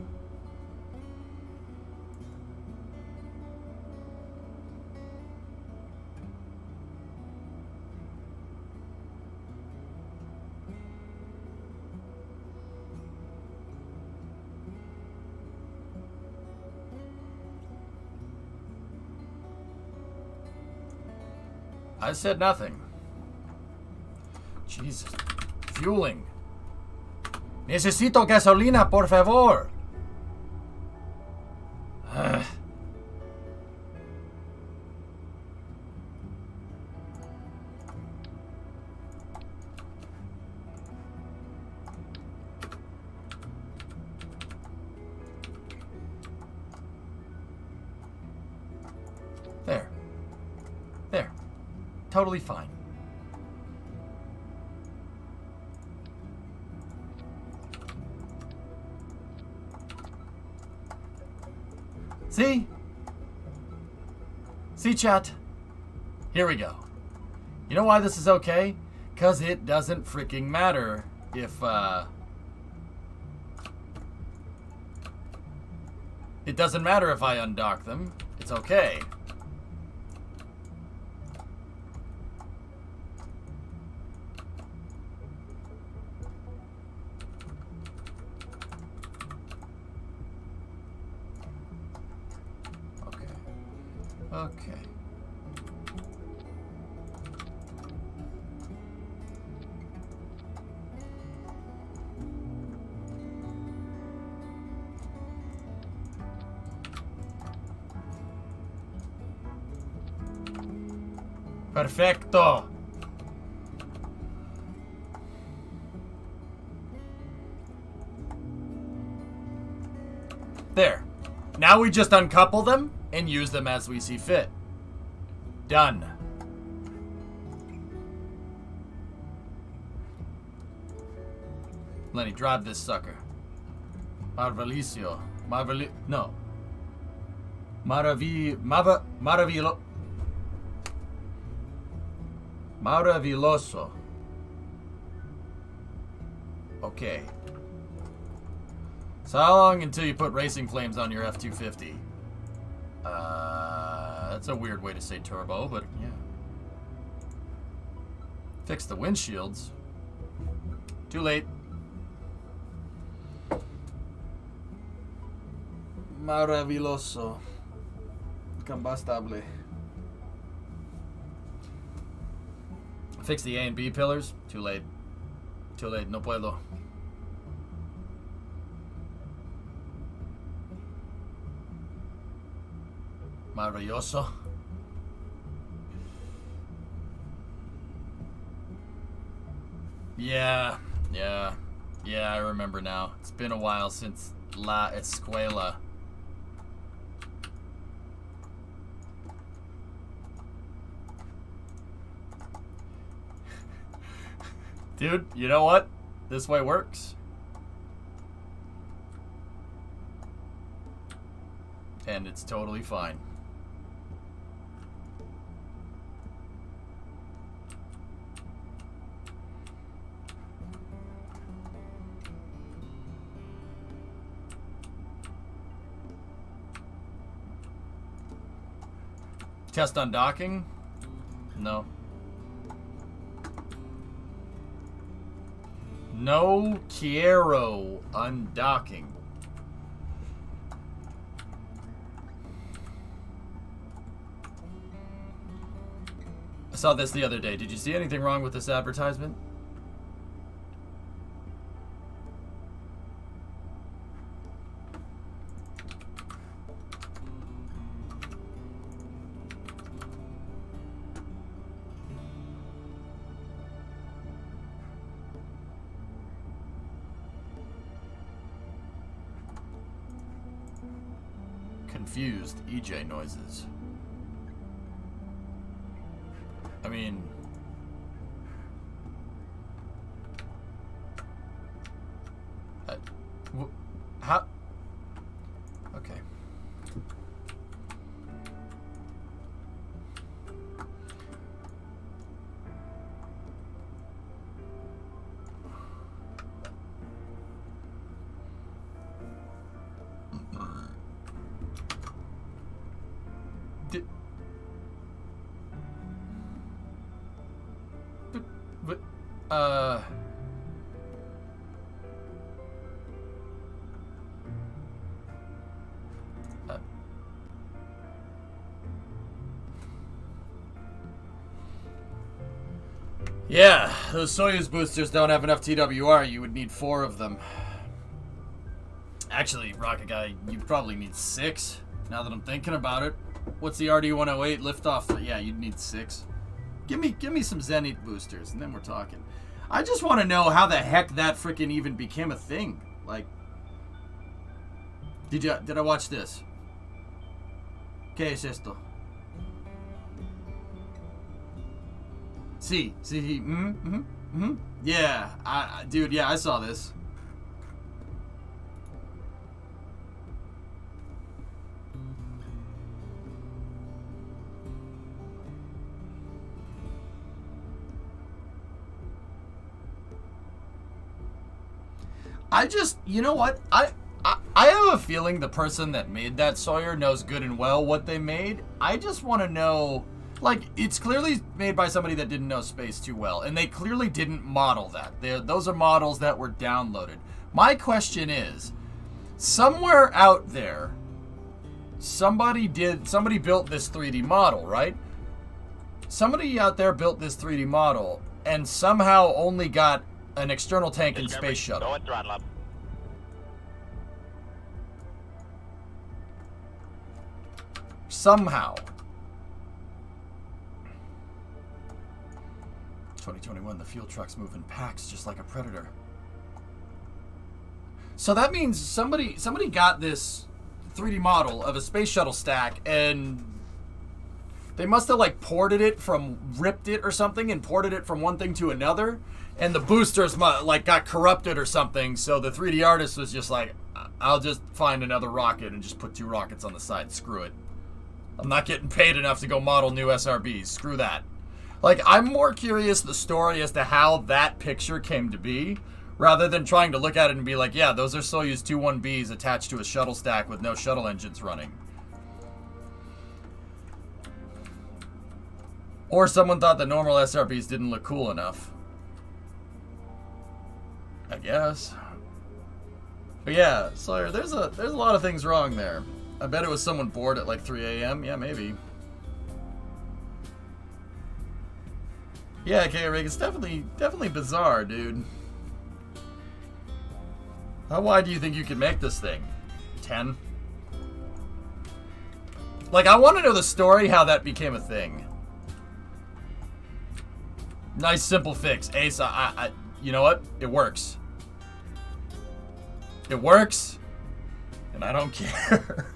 I said nothing. Jesus. Fueling. Necesito gasolina, por favor. There. There. Totally fine. See? See, chat? Here we go. You know why this is okay? Because it doesn't freaking matter if, it doesn't matter if I undock them. It's okay. Okay. Perfecto. There. Now we just uncouple them and use them as we see fit. Done. Lenny, drive this sucker. Marvelicio. No. Maravilloso. Okay. So how long until you put racing flames on your F-250? That's a weird way to say turbo, but yeah. Fix the windshields. Too late. Maravilloso. Combustable. Fix the A and B pillars. Too late. Too late. No puedo. Maravilloso. Yeah, I remember now. It's been a while since La Escuela. Dude, you know what? This way works. And it's totally fine. Test on docking? No. No quiero undocking. I saw this the other day. Did you see anything wrong with this advertisement? Confused EJ noises. I mean, how? Okay. Yeah, those Soyuz boosters don't have enough TWR. You would need 4 of them. Actually, Rocket Guy, you probably need 6, now that I'm thinking about it. What's the RD-108 liftoff? Yeah, you'd need 6. Give me some Zenith boosters, and then we're talking. I just want to know how the heck that freaking even became a thing. Like, did I watch this? ¿Qué es esto? Sí, yeah, dude, yeah, I saw this. I just, you know what? I have a feeling the person that made that Sawyer knows good and well what they made. I just want to know, like, it's clearly made by somebody that didn't know space too well, and they clearly didn't model that. Those are models that were downloaded. My question is, somewhere out there, somebody built this 3D model, right? Somebody out there built this 3D model and somehow only got an external tank and space shuttle. Go and throttle up. Somehow. 2021, the fuel trucks move in packs just like a predator. So that means somebody got this 3D model of a space shuttle stack, and they must have like ripped it or something and ported it from one thing to another, and the boosters like got corrupted or something. So the 3D artist was just like, I'll just find another rocket and just put 2 rockets on the side. Screw it. I'm not getting paid enough to go model new SRBs. Screw that. Like, I'm more curious the story as to how that picture came to be Rather than trying to look at it and be like, yeah, those are Soyuz 21Bs attached to a shuttle stack with no shuttle engines running. Or someone thought the normal SRBs didn't look cool enough. I guess. But yeah, Sawyer, there's a lot of things wrong there. I bet it was someone bored at like 3 a.m. Yeah, maybe. Yeah, K-Rig, it's definitely bizarre, dude. How wide do you think you could make this thing? 10? Like, I want to know the story, how that became a thing. Nice, simple fix. Ace, you know what? It works. It works, and I don't care.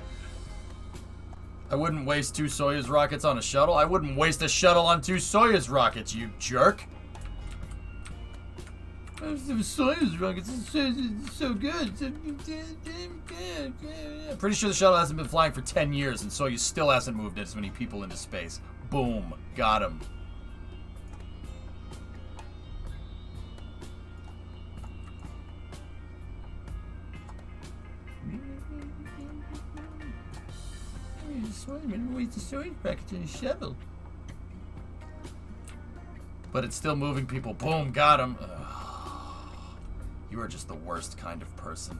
I wouldn't waste 2 Soyuz rockets on a shuttle. I wouldn't waste a shuttle on 2 Soyuz rockets, you jerk. Soyuz rockets are so good. I'm pretty sure the shuttle hasn't been flying for 10 years, and Soyuz still hasn't moved as many people into space. Boom. Got him. But it's still moving people. Boom, got him. You are just the worst kind of person.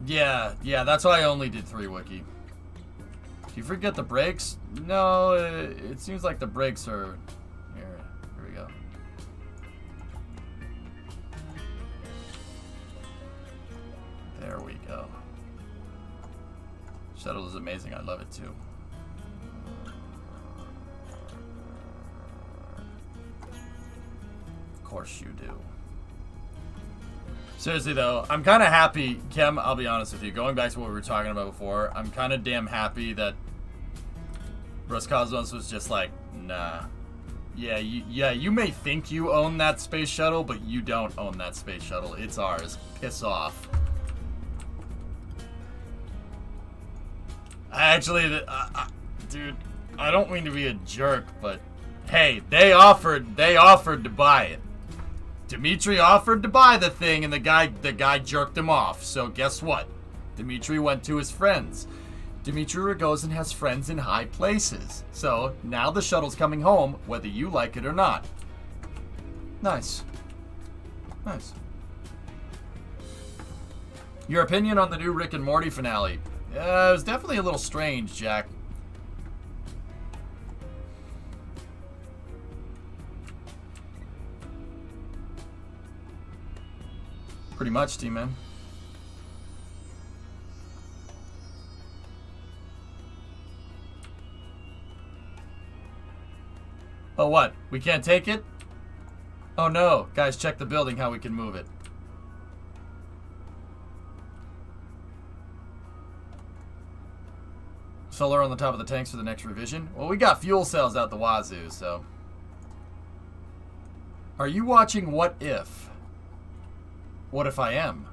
Yeah, that's why I only did 3 wiki. Do you forget the brakes? No, it seems like the brakes are... Here we go. There we go. Shuttle is amazing. I love it too. Of course you do. Seriously though, I'm kind of happy, Kem, I'll be honest with you, going back to what we were talking about before, I'm kind of damn happy that Roscosmos was just like, nah. Yeah, you may think you own that space shuttle, but you don't own that space shuttle. It's ours. Piss off. Actually, dude, I don't mean to be a jerk, but hey, they offered to buy it. Dimitri offered to buy the thing, and the guy jerked him off. So guess what? Dimitri went to his friends. Dimitri Rogozin has friends in high places. So now the shuttle's coming home, whether you like it or not. Nice. Nice. Your opinion on the new Rick and Morty finale? It was definitely a little strange, Jack. Pretty much, T-Man. Oh, what? We can't take it? Oh, no. Guys, check the building, how we can move it. Solar on the top of the tanks for the next revision. Well, we got fuel cells out the wazoo, so. Are you watching What If? What if I am?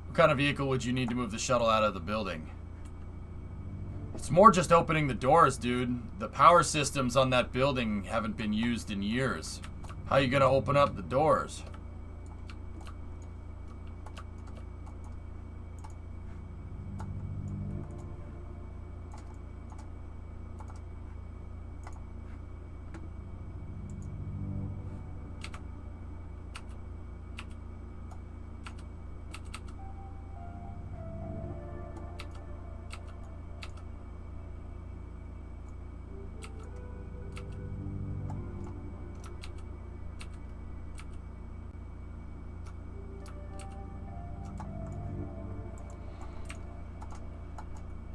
What kind of vehicle would you need to move the shuttle out of the building? It's more just opening the doors, dude. The power systems on that building haven't been used in years. How are you gonna open up the doors?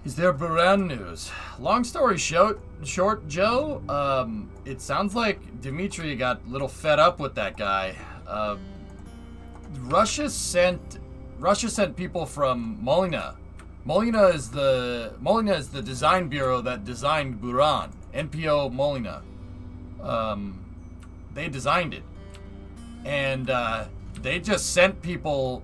Is there brand news? Long story short, Joe, it sounds like Dimitri got a little fed up with that guy. Russia sent people from Molina. Molina is the design bureau that designed Buran. NPO Molina. They designed it. And They just sent people...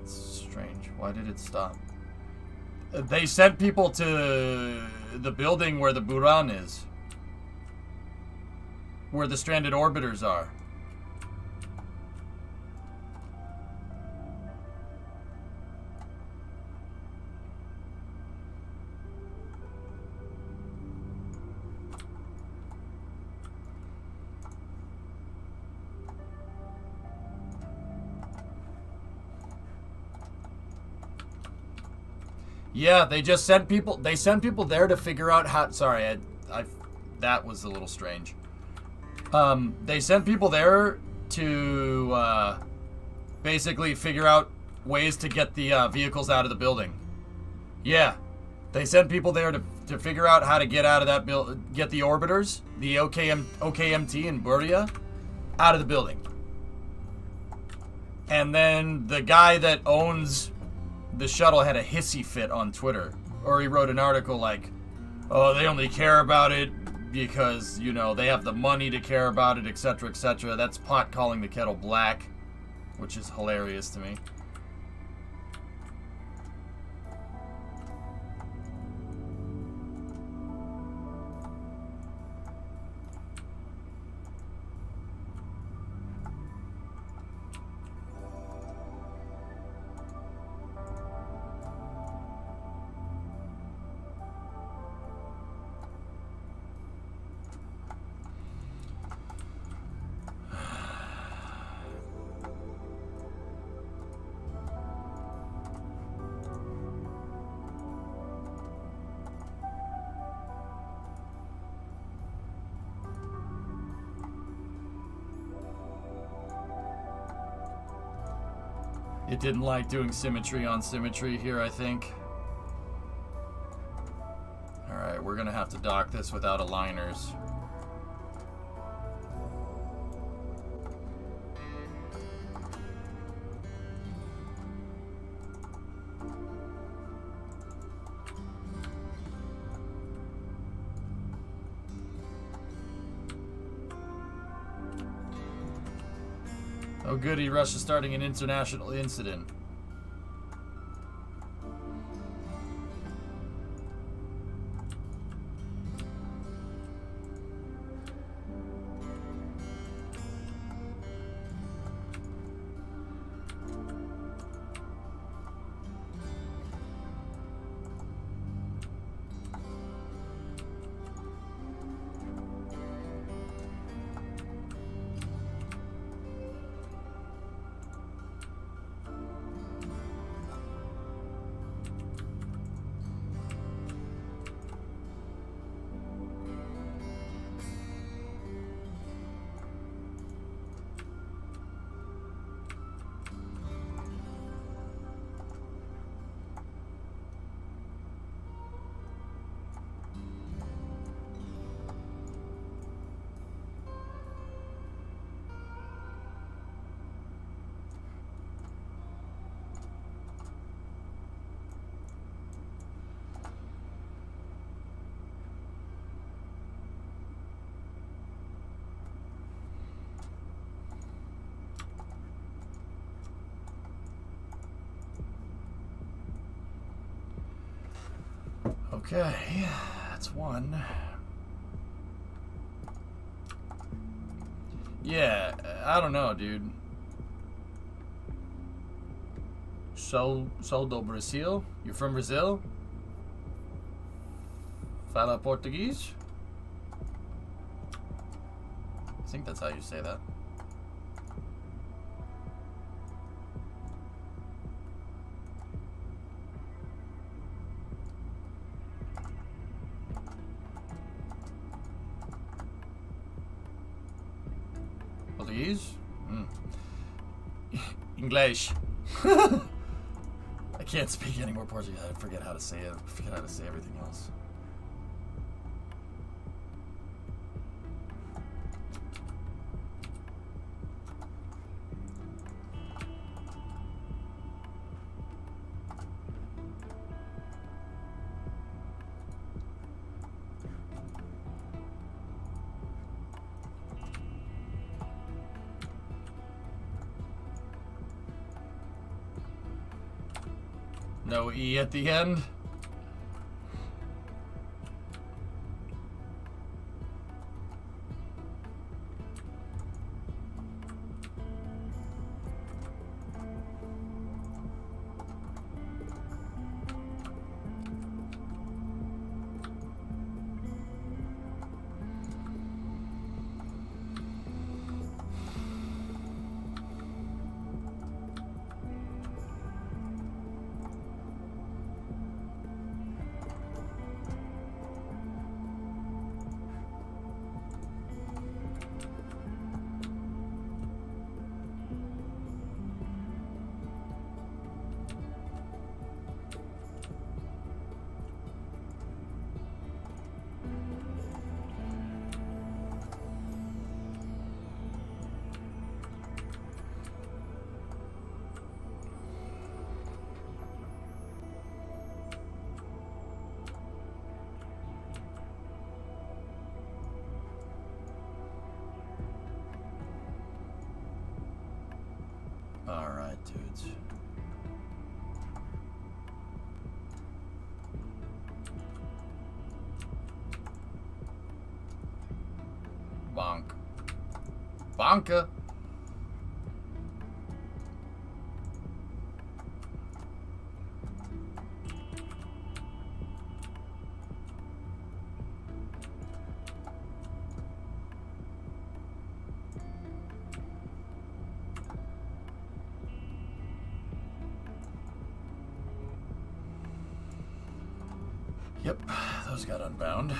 It's strange. Why did it stop? They sent people to the building where the Buran is. Where the stranded orbiters are. Yeah, they just sent people. They sent people there to figure out how. Sorry, that was a little strange. They sent people there to basically figure out ways to get the vehicles out of the building. Yeah, they sent people there to figure out how to get out of that get the orbiters, the OKMT and Buria, out of the building. And then the guy that owns the shuttle had a hissy fit on Twitter. Or he wrote an article like, oh, they only care about it because, you know, they have the money to care about it, etc., etc. That's pot calling the kettle black, which is hilarious to me. It didn't like doing symmetry on symmetry here, I think. Alright, we're gonna have to dock this without aligners. Oh goody, Russia's starting an international incident. Okay, that's one. Yeah, I don't know, dude. Sou do Brasil? You're from Brazil? Fala Portuguese? I think that's how you say that. Portuguese? English. I can't speak any more Portuguese. I forget how to say it. I forget how to say everything else. No E at the end. All right, dudes. Bonk. Bonka. Yep, those got unbound.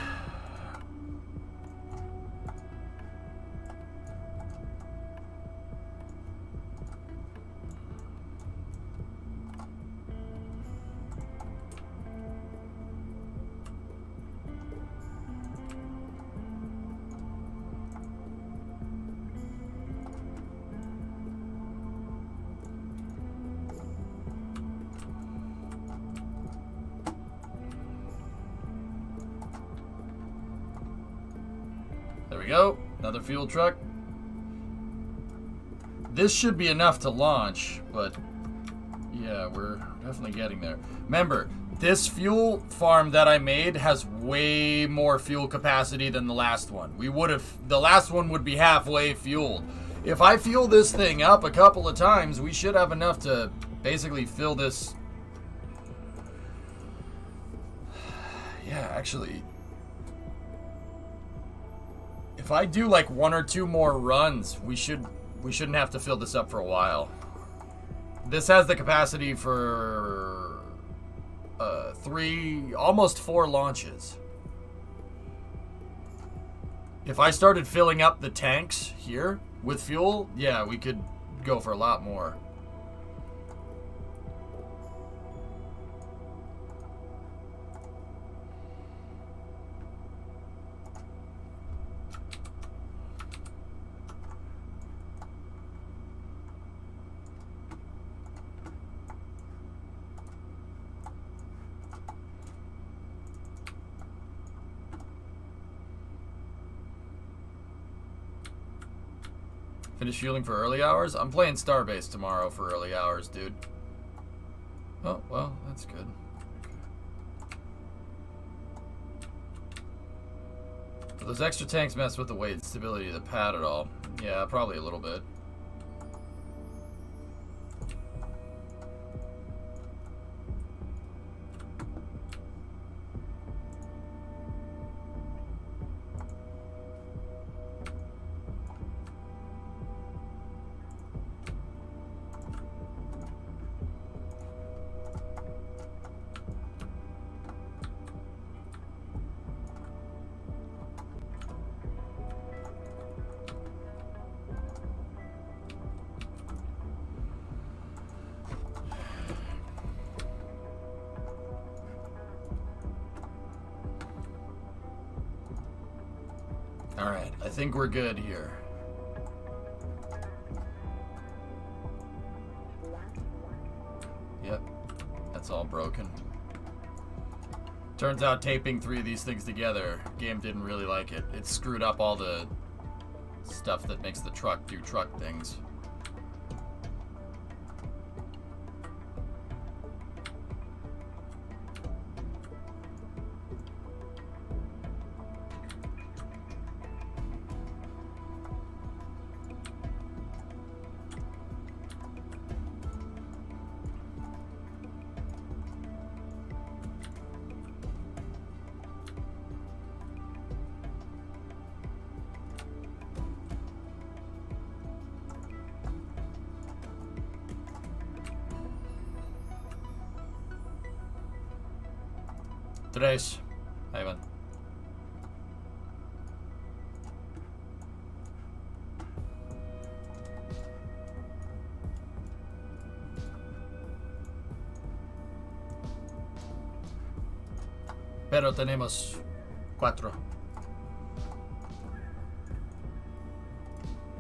There we go. Another fuel truck. This should be enough to launch, but yeah, we're definitely getting there. Remember, this fuel farm that I made has way more fuel capacity than the last one. The last one would be halfway fueled. If I fuel this thing up a couple of times, we should have enough to basically fill this. Yeah, actually, if I do like 1 or 2 more runs, we shouldn't have to fill this up for a while. This has the capacity for 3, almost 4 launches. If I started filling up the tanks here with fuel, yeah, we could go for a lot more. Finish fueling for early hours? I'm playing Starbase tomorrow for early hours, dude. Oh, well, that's good. Do those extra tanks mess with the weight and stability of the pad at all? Yeah, probably a little bit. Alright, I think we're good here. Yep, that's all broken. Turns out taping 3 of these things together, game didn't really like it. It screwed up all the stuff that makes the truck do truck things. Tres. Ahí van. Pero tenemos 4.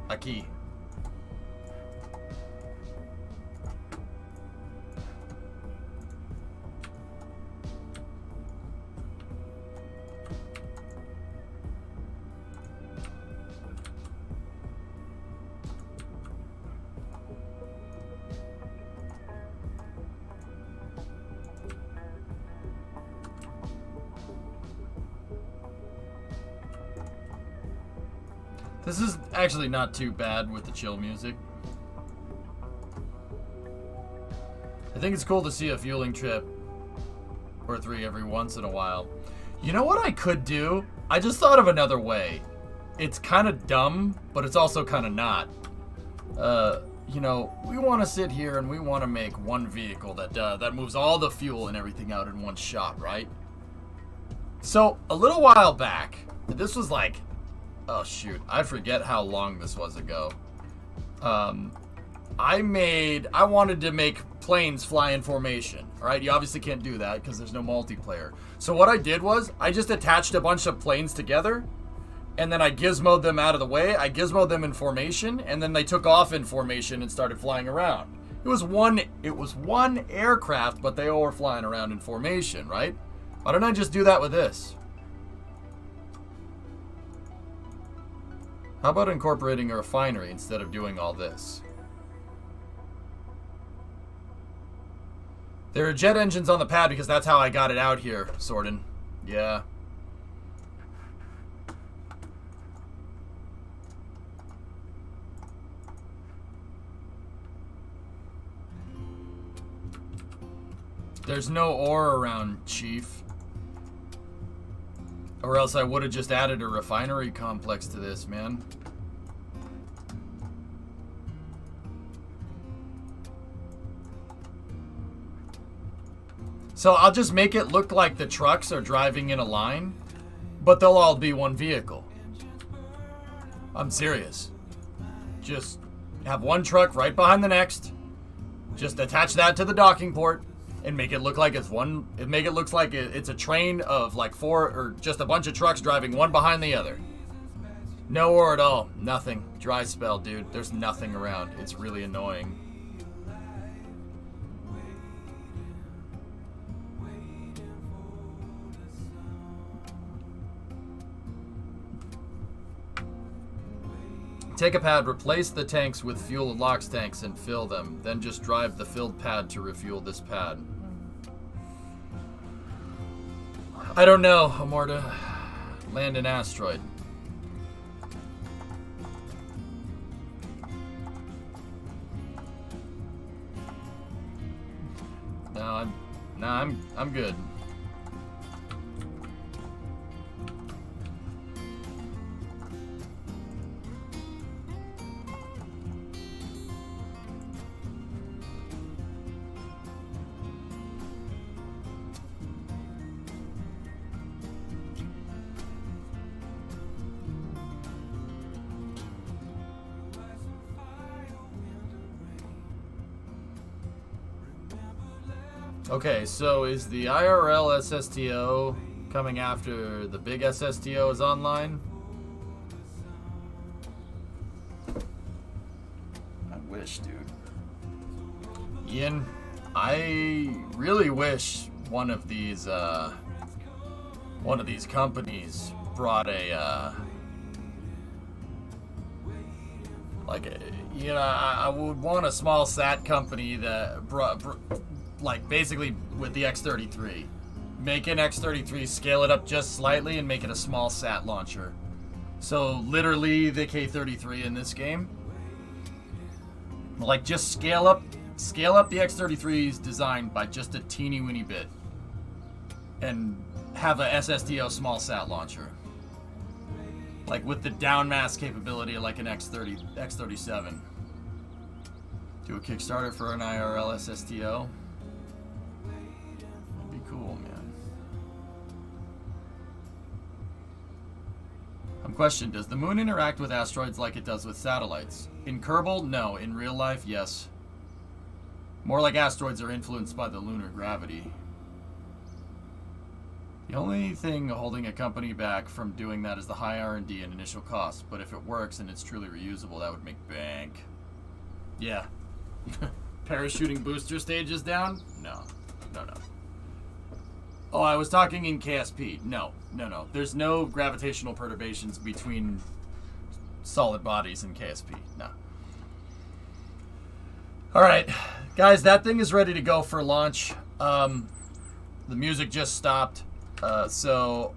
Aquí. This is actually not too bad with the chill music. I think it's cool to see a fueling trip or 3 every once in a while. You know what I could do? I just thought of another way. It's kind of dumb, but it's also kind of not. You know, we want to sit here and we want to make one vehicle that moves all the fuel and everything out in one shot, right? So, a little while back, this was like, oh shoot, I forget how long this was ago. I wanted to make planes fly in formation, alright? You obviously can't do that because there's no multiplayer. So what I did was, I just attached a bunch of planes together, and then I gizmoed them out of the way, I gizmoed them in formation, and then they took off in formation and started flying around. It was one aircraft, but they all were flying around in formation, right? Why don't I just do that with this? How about incorporating a refinery instead of doing all this? There are jet engines on the pad because that's how I got it out here, Sordin. Yeah. There's no ore around, Chief. Or else I would have just added a refinery complex to this, man. So I'll just make it look like the trucks are driving in a line, but they'll all be one vehicle. I'm serious. Just have one truck right behind the next. Just attach that to the docking port. And make it look like it's one. Make it look like it's a train of like 4 or just a bunch of trucks driving one behind the other. No ore at all. Nothing. Dry spell, dude. There's nothing around. It's really annoying. Take a pad, replace the tanks with fuel LOX tanks and fill them. Then just drive the filled pad to refuel this pad. I don't know, Amorta. Land an asteroid. No, I'm good. Okay, so is the IRL SSTO coming after the big SSTO is online? I wish, dude. Ian, I really wish one of these companies brought a I would want a small sat company that brought like basically with the X-33. Make an X-33, scale it up just slightly, and make it a small sat launcher. So literally the K-33 in this game. Like just scale up the X-33's design by just a teeny weeny bit. And have a SSTO small sat launcher. Like with the down mass capability of like an X-37. Do a Kickstarter for an IRL SSTO. Cool, man. Question, does the moon interact with asteroids like it does with satellites? In Kerbal, no. In real life, yes. More like asteroids are influenced by the lunar gravity. The only thing holding a company back from doing that is the high R&D and initial costs, but if it works and it's truly reusable, that would make bank. Yeah. Parachuting booster stages down? No. No. Oh, I was talking in KSP. No. There's no gravitational perturbations between solid bodies in KSP. No. Alright, guys, that thing is ready to go for launch. The music just stopped. So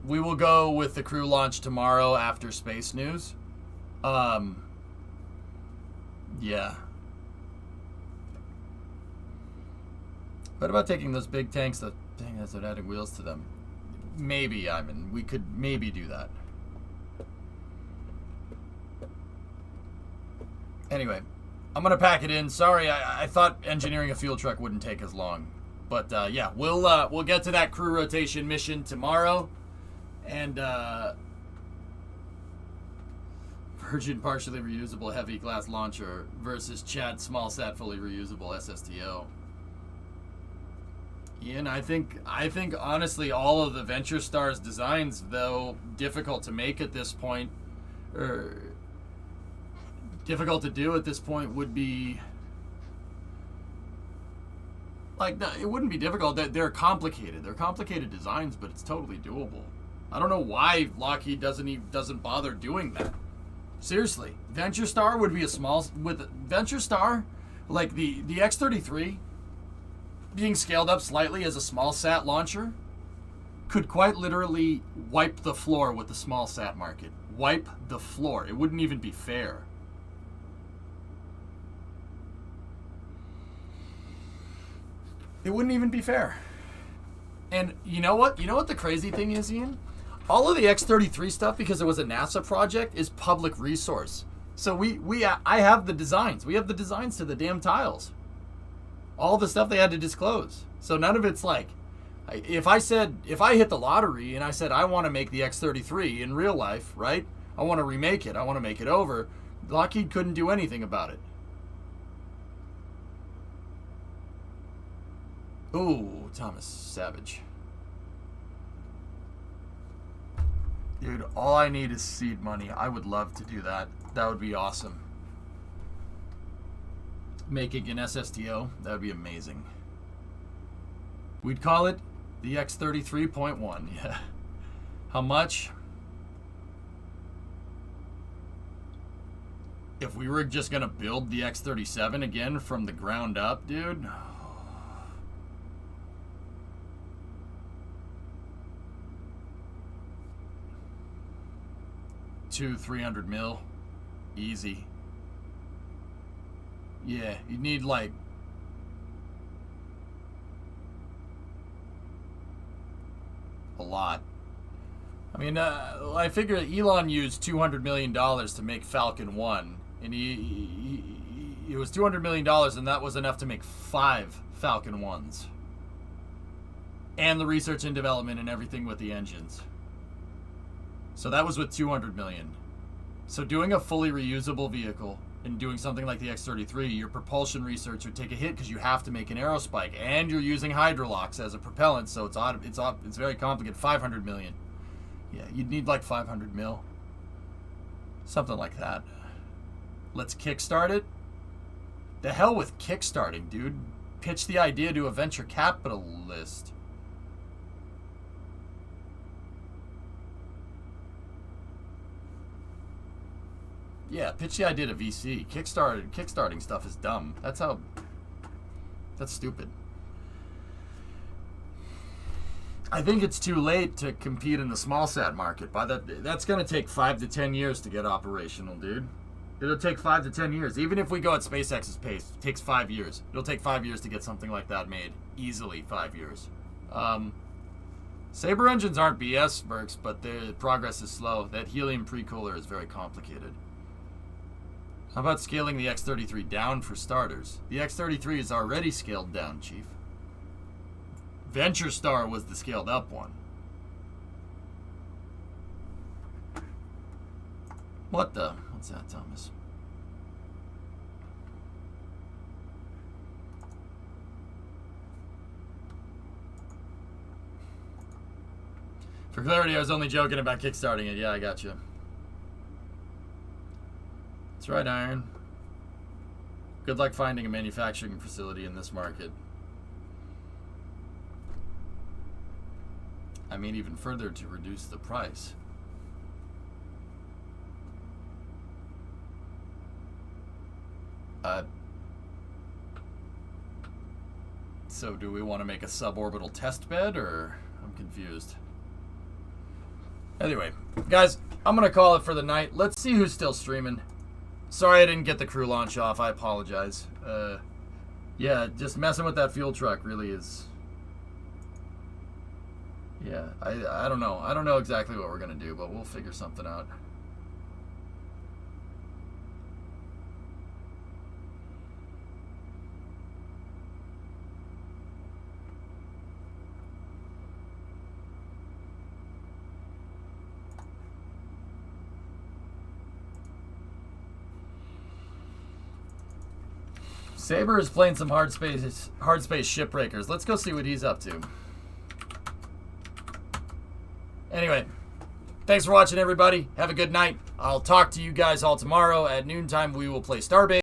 we will go with the crew launch tomorrow after space news. Yeah. What about taking those big tanks that adding wheels to them? Maybe, we could maybe do that. Anyway, I'm gonna pack it in. Sorry, I thought engineering a fuel truck wouldn't take as long. But yeah, we'll get to that crew rotation mission tomorrow, and Virgin partially reusable heavy class launcher versus Chad small sat fully reusable SSTO. Ian, I think honestly all of the Venture Star's designs, though difficult to make at this point, or difficult to do at this point, would be. Like, no, it wouldn't be difficult. They're complicated. They're complicated designs, but it's totally doable. I don't know why Lockheed doesn't bother doing that. Seriously, Venture Star would be with Venture Star, like the X-33 being scaled up slightly as a small sat launcher could quite literally wipe the floor with the small sat market. Wipe the floor. It wouldn't even be fair. It wouldn't even be fair. And you know what? You know what the crazy thing is, Ian? All of the X-33 stuff, because it was a NASA project, is public resource. So I have the designs. We have the designs to the damn tiles. All the stuff they had to disclose. So none of it's like, if I hit the lottery and I said I want to make the X-33 in real life, right? I want to remake it. I want to make it over. Lockheed couldn't do anything about it. Ooh, Thomas Savage. Dude, all I need is seed money. I would love to do that. That would be awesome. Making an SSTO, that would be amazing. We'd call it the X-33.1. Yeah. How much? If we were just going to build the X-37 again from the ground up, dude... $200-300 mil, easy. Yeah, you need like a lot. I mean, I figure Elon used $200 million to make Falcon 1, and it was $200 million, and that was enough to make 5 Falcon 1s, and the research and development and everything with the engines. So that was with $200 million. So doing a fully reusable vehicle and doing something like the X-33, your propulsion research would take a hit because you have to make an aerospike, and you're using hydrolocks as a propellant, so it's very complicated. $500 million. Yeah, you'd need like 500 mil. Something like that. Let's kickstart it. The hell with kickstarting, dude. Pitch the idea to a venture capitalist. Yeah, pitch the idea to VC. Kickstarting stuff is dumb. That's stupid. I think it's too late to compete in the small sat market. That's going to take 5 to 10 years to get operational, dude. It'll take 5 to 10 years. Even if we go at SpaceX's pace, it takes 5 years. It'll take 5 years to get something like that made. Easily 5 years. Sabre engines aren't BS, Burks, but the progress is slow. That helium pre-cooler is very complicated. How about scaling the X-33 down for starters? The X-33 is already scaled down, Chief. Venture Star was the scaled up one. What the? What's that, Thomas? For clarity, I was only joking about kickstarting it. Yeah, I got you. That's right, Iron. Good luck finding a manufacturing facility in this market. I mean, even further to reduce the price. So do we want to make a suborbital test bed, or I'm confused. Anyway, guys, I'm going to call it for the night. Let's see who's still streaming. Sorry I didn't get the crew launch off. I apologize. Yeah, just messing with that fuel truck really is... Yeah, I don't know. I don't know exactly what we're going to do, but we'll figure something out. Saber is playing some hard space shipbreakers. Let's go see what he's up to. Anyway, thanks for watching, everybody. Have a good night. I'll talk to you guys all tomorrow at noontime. We will play Starbase.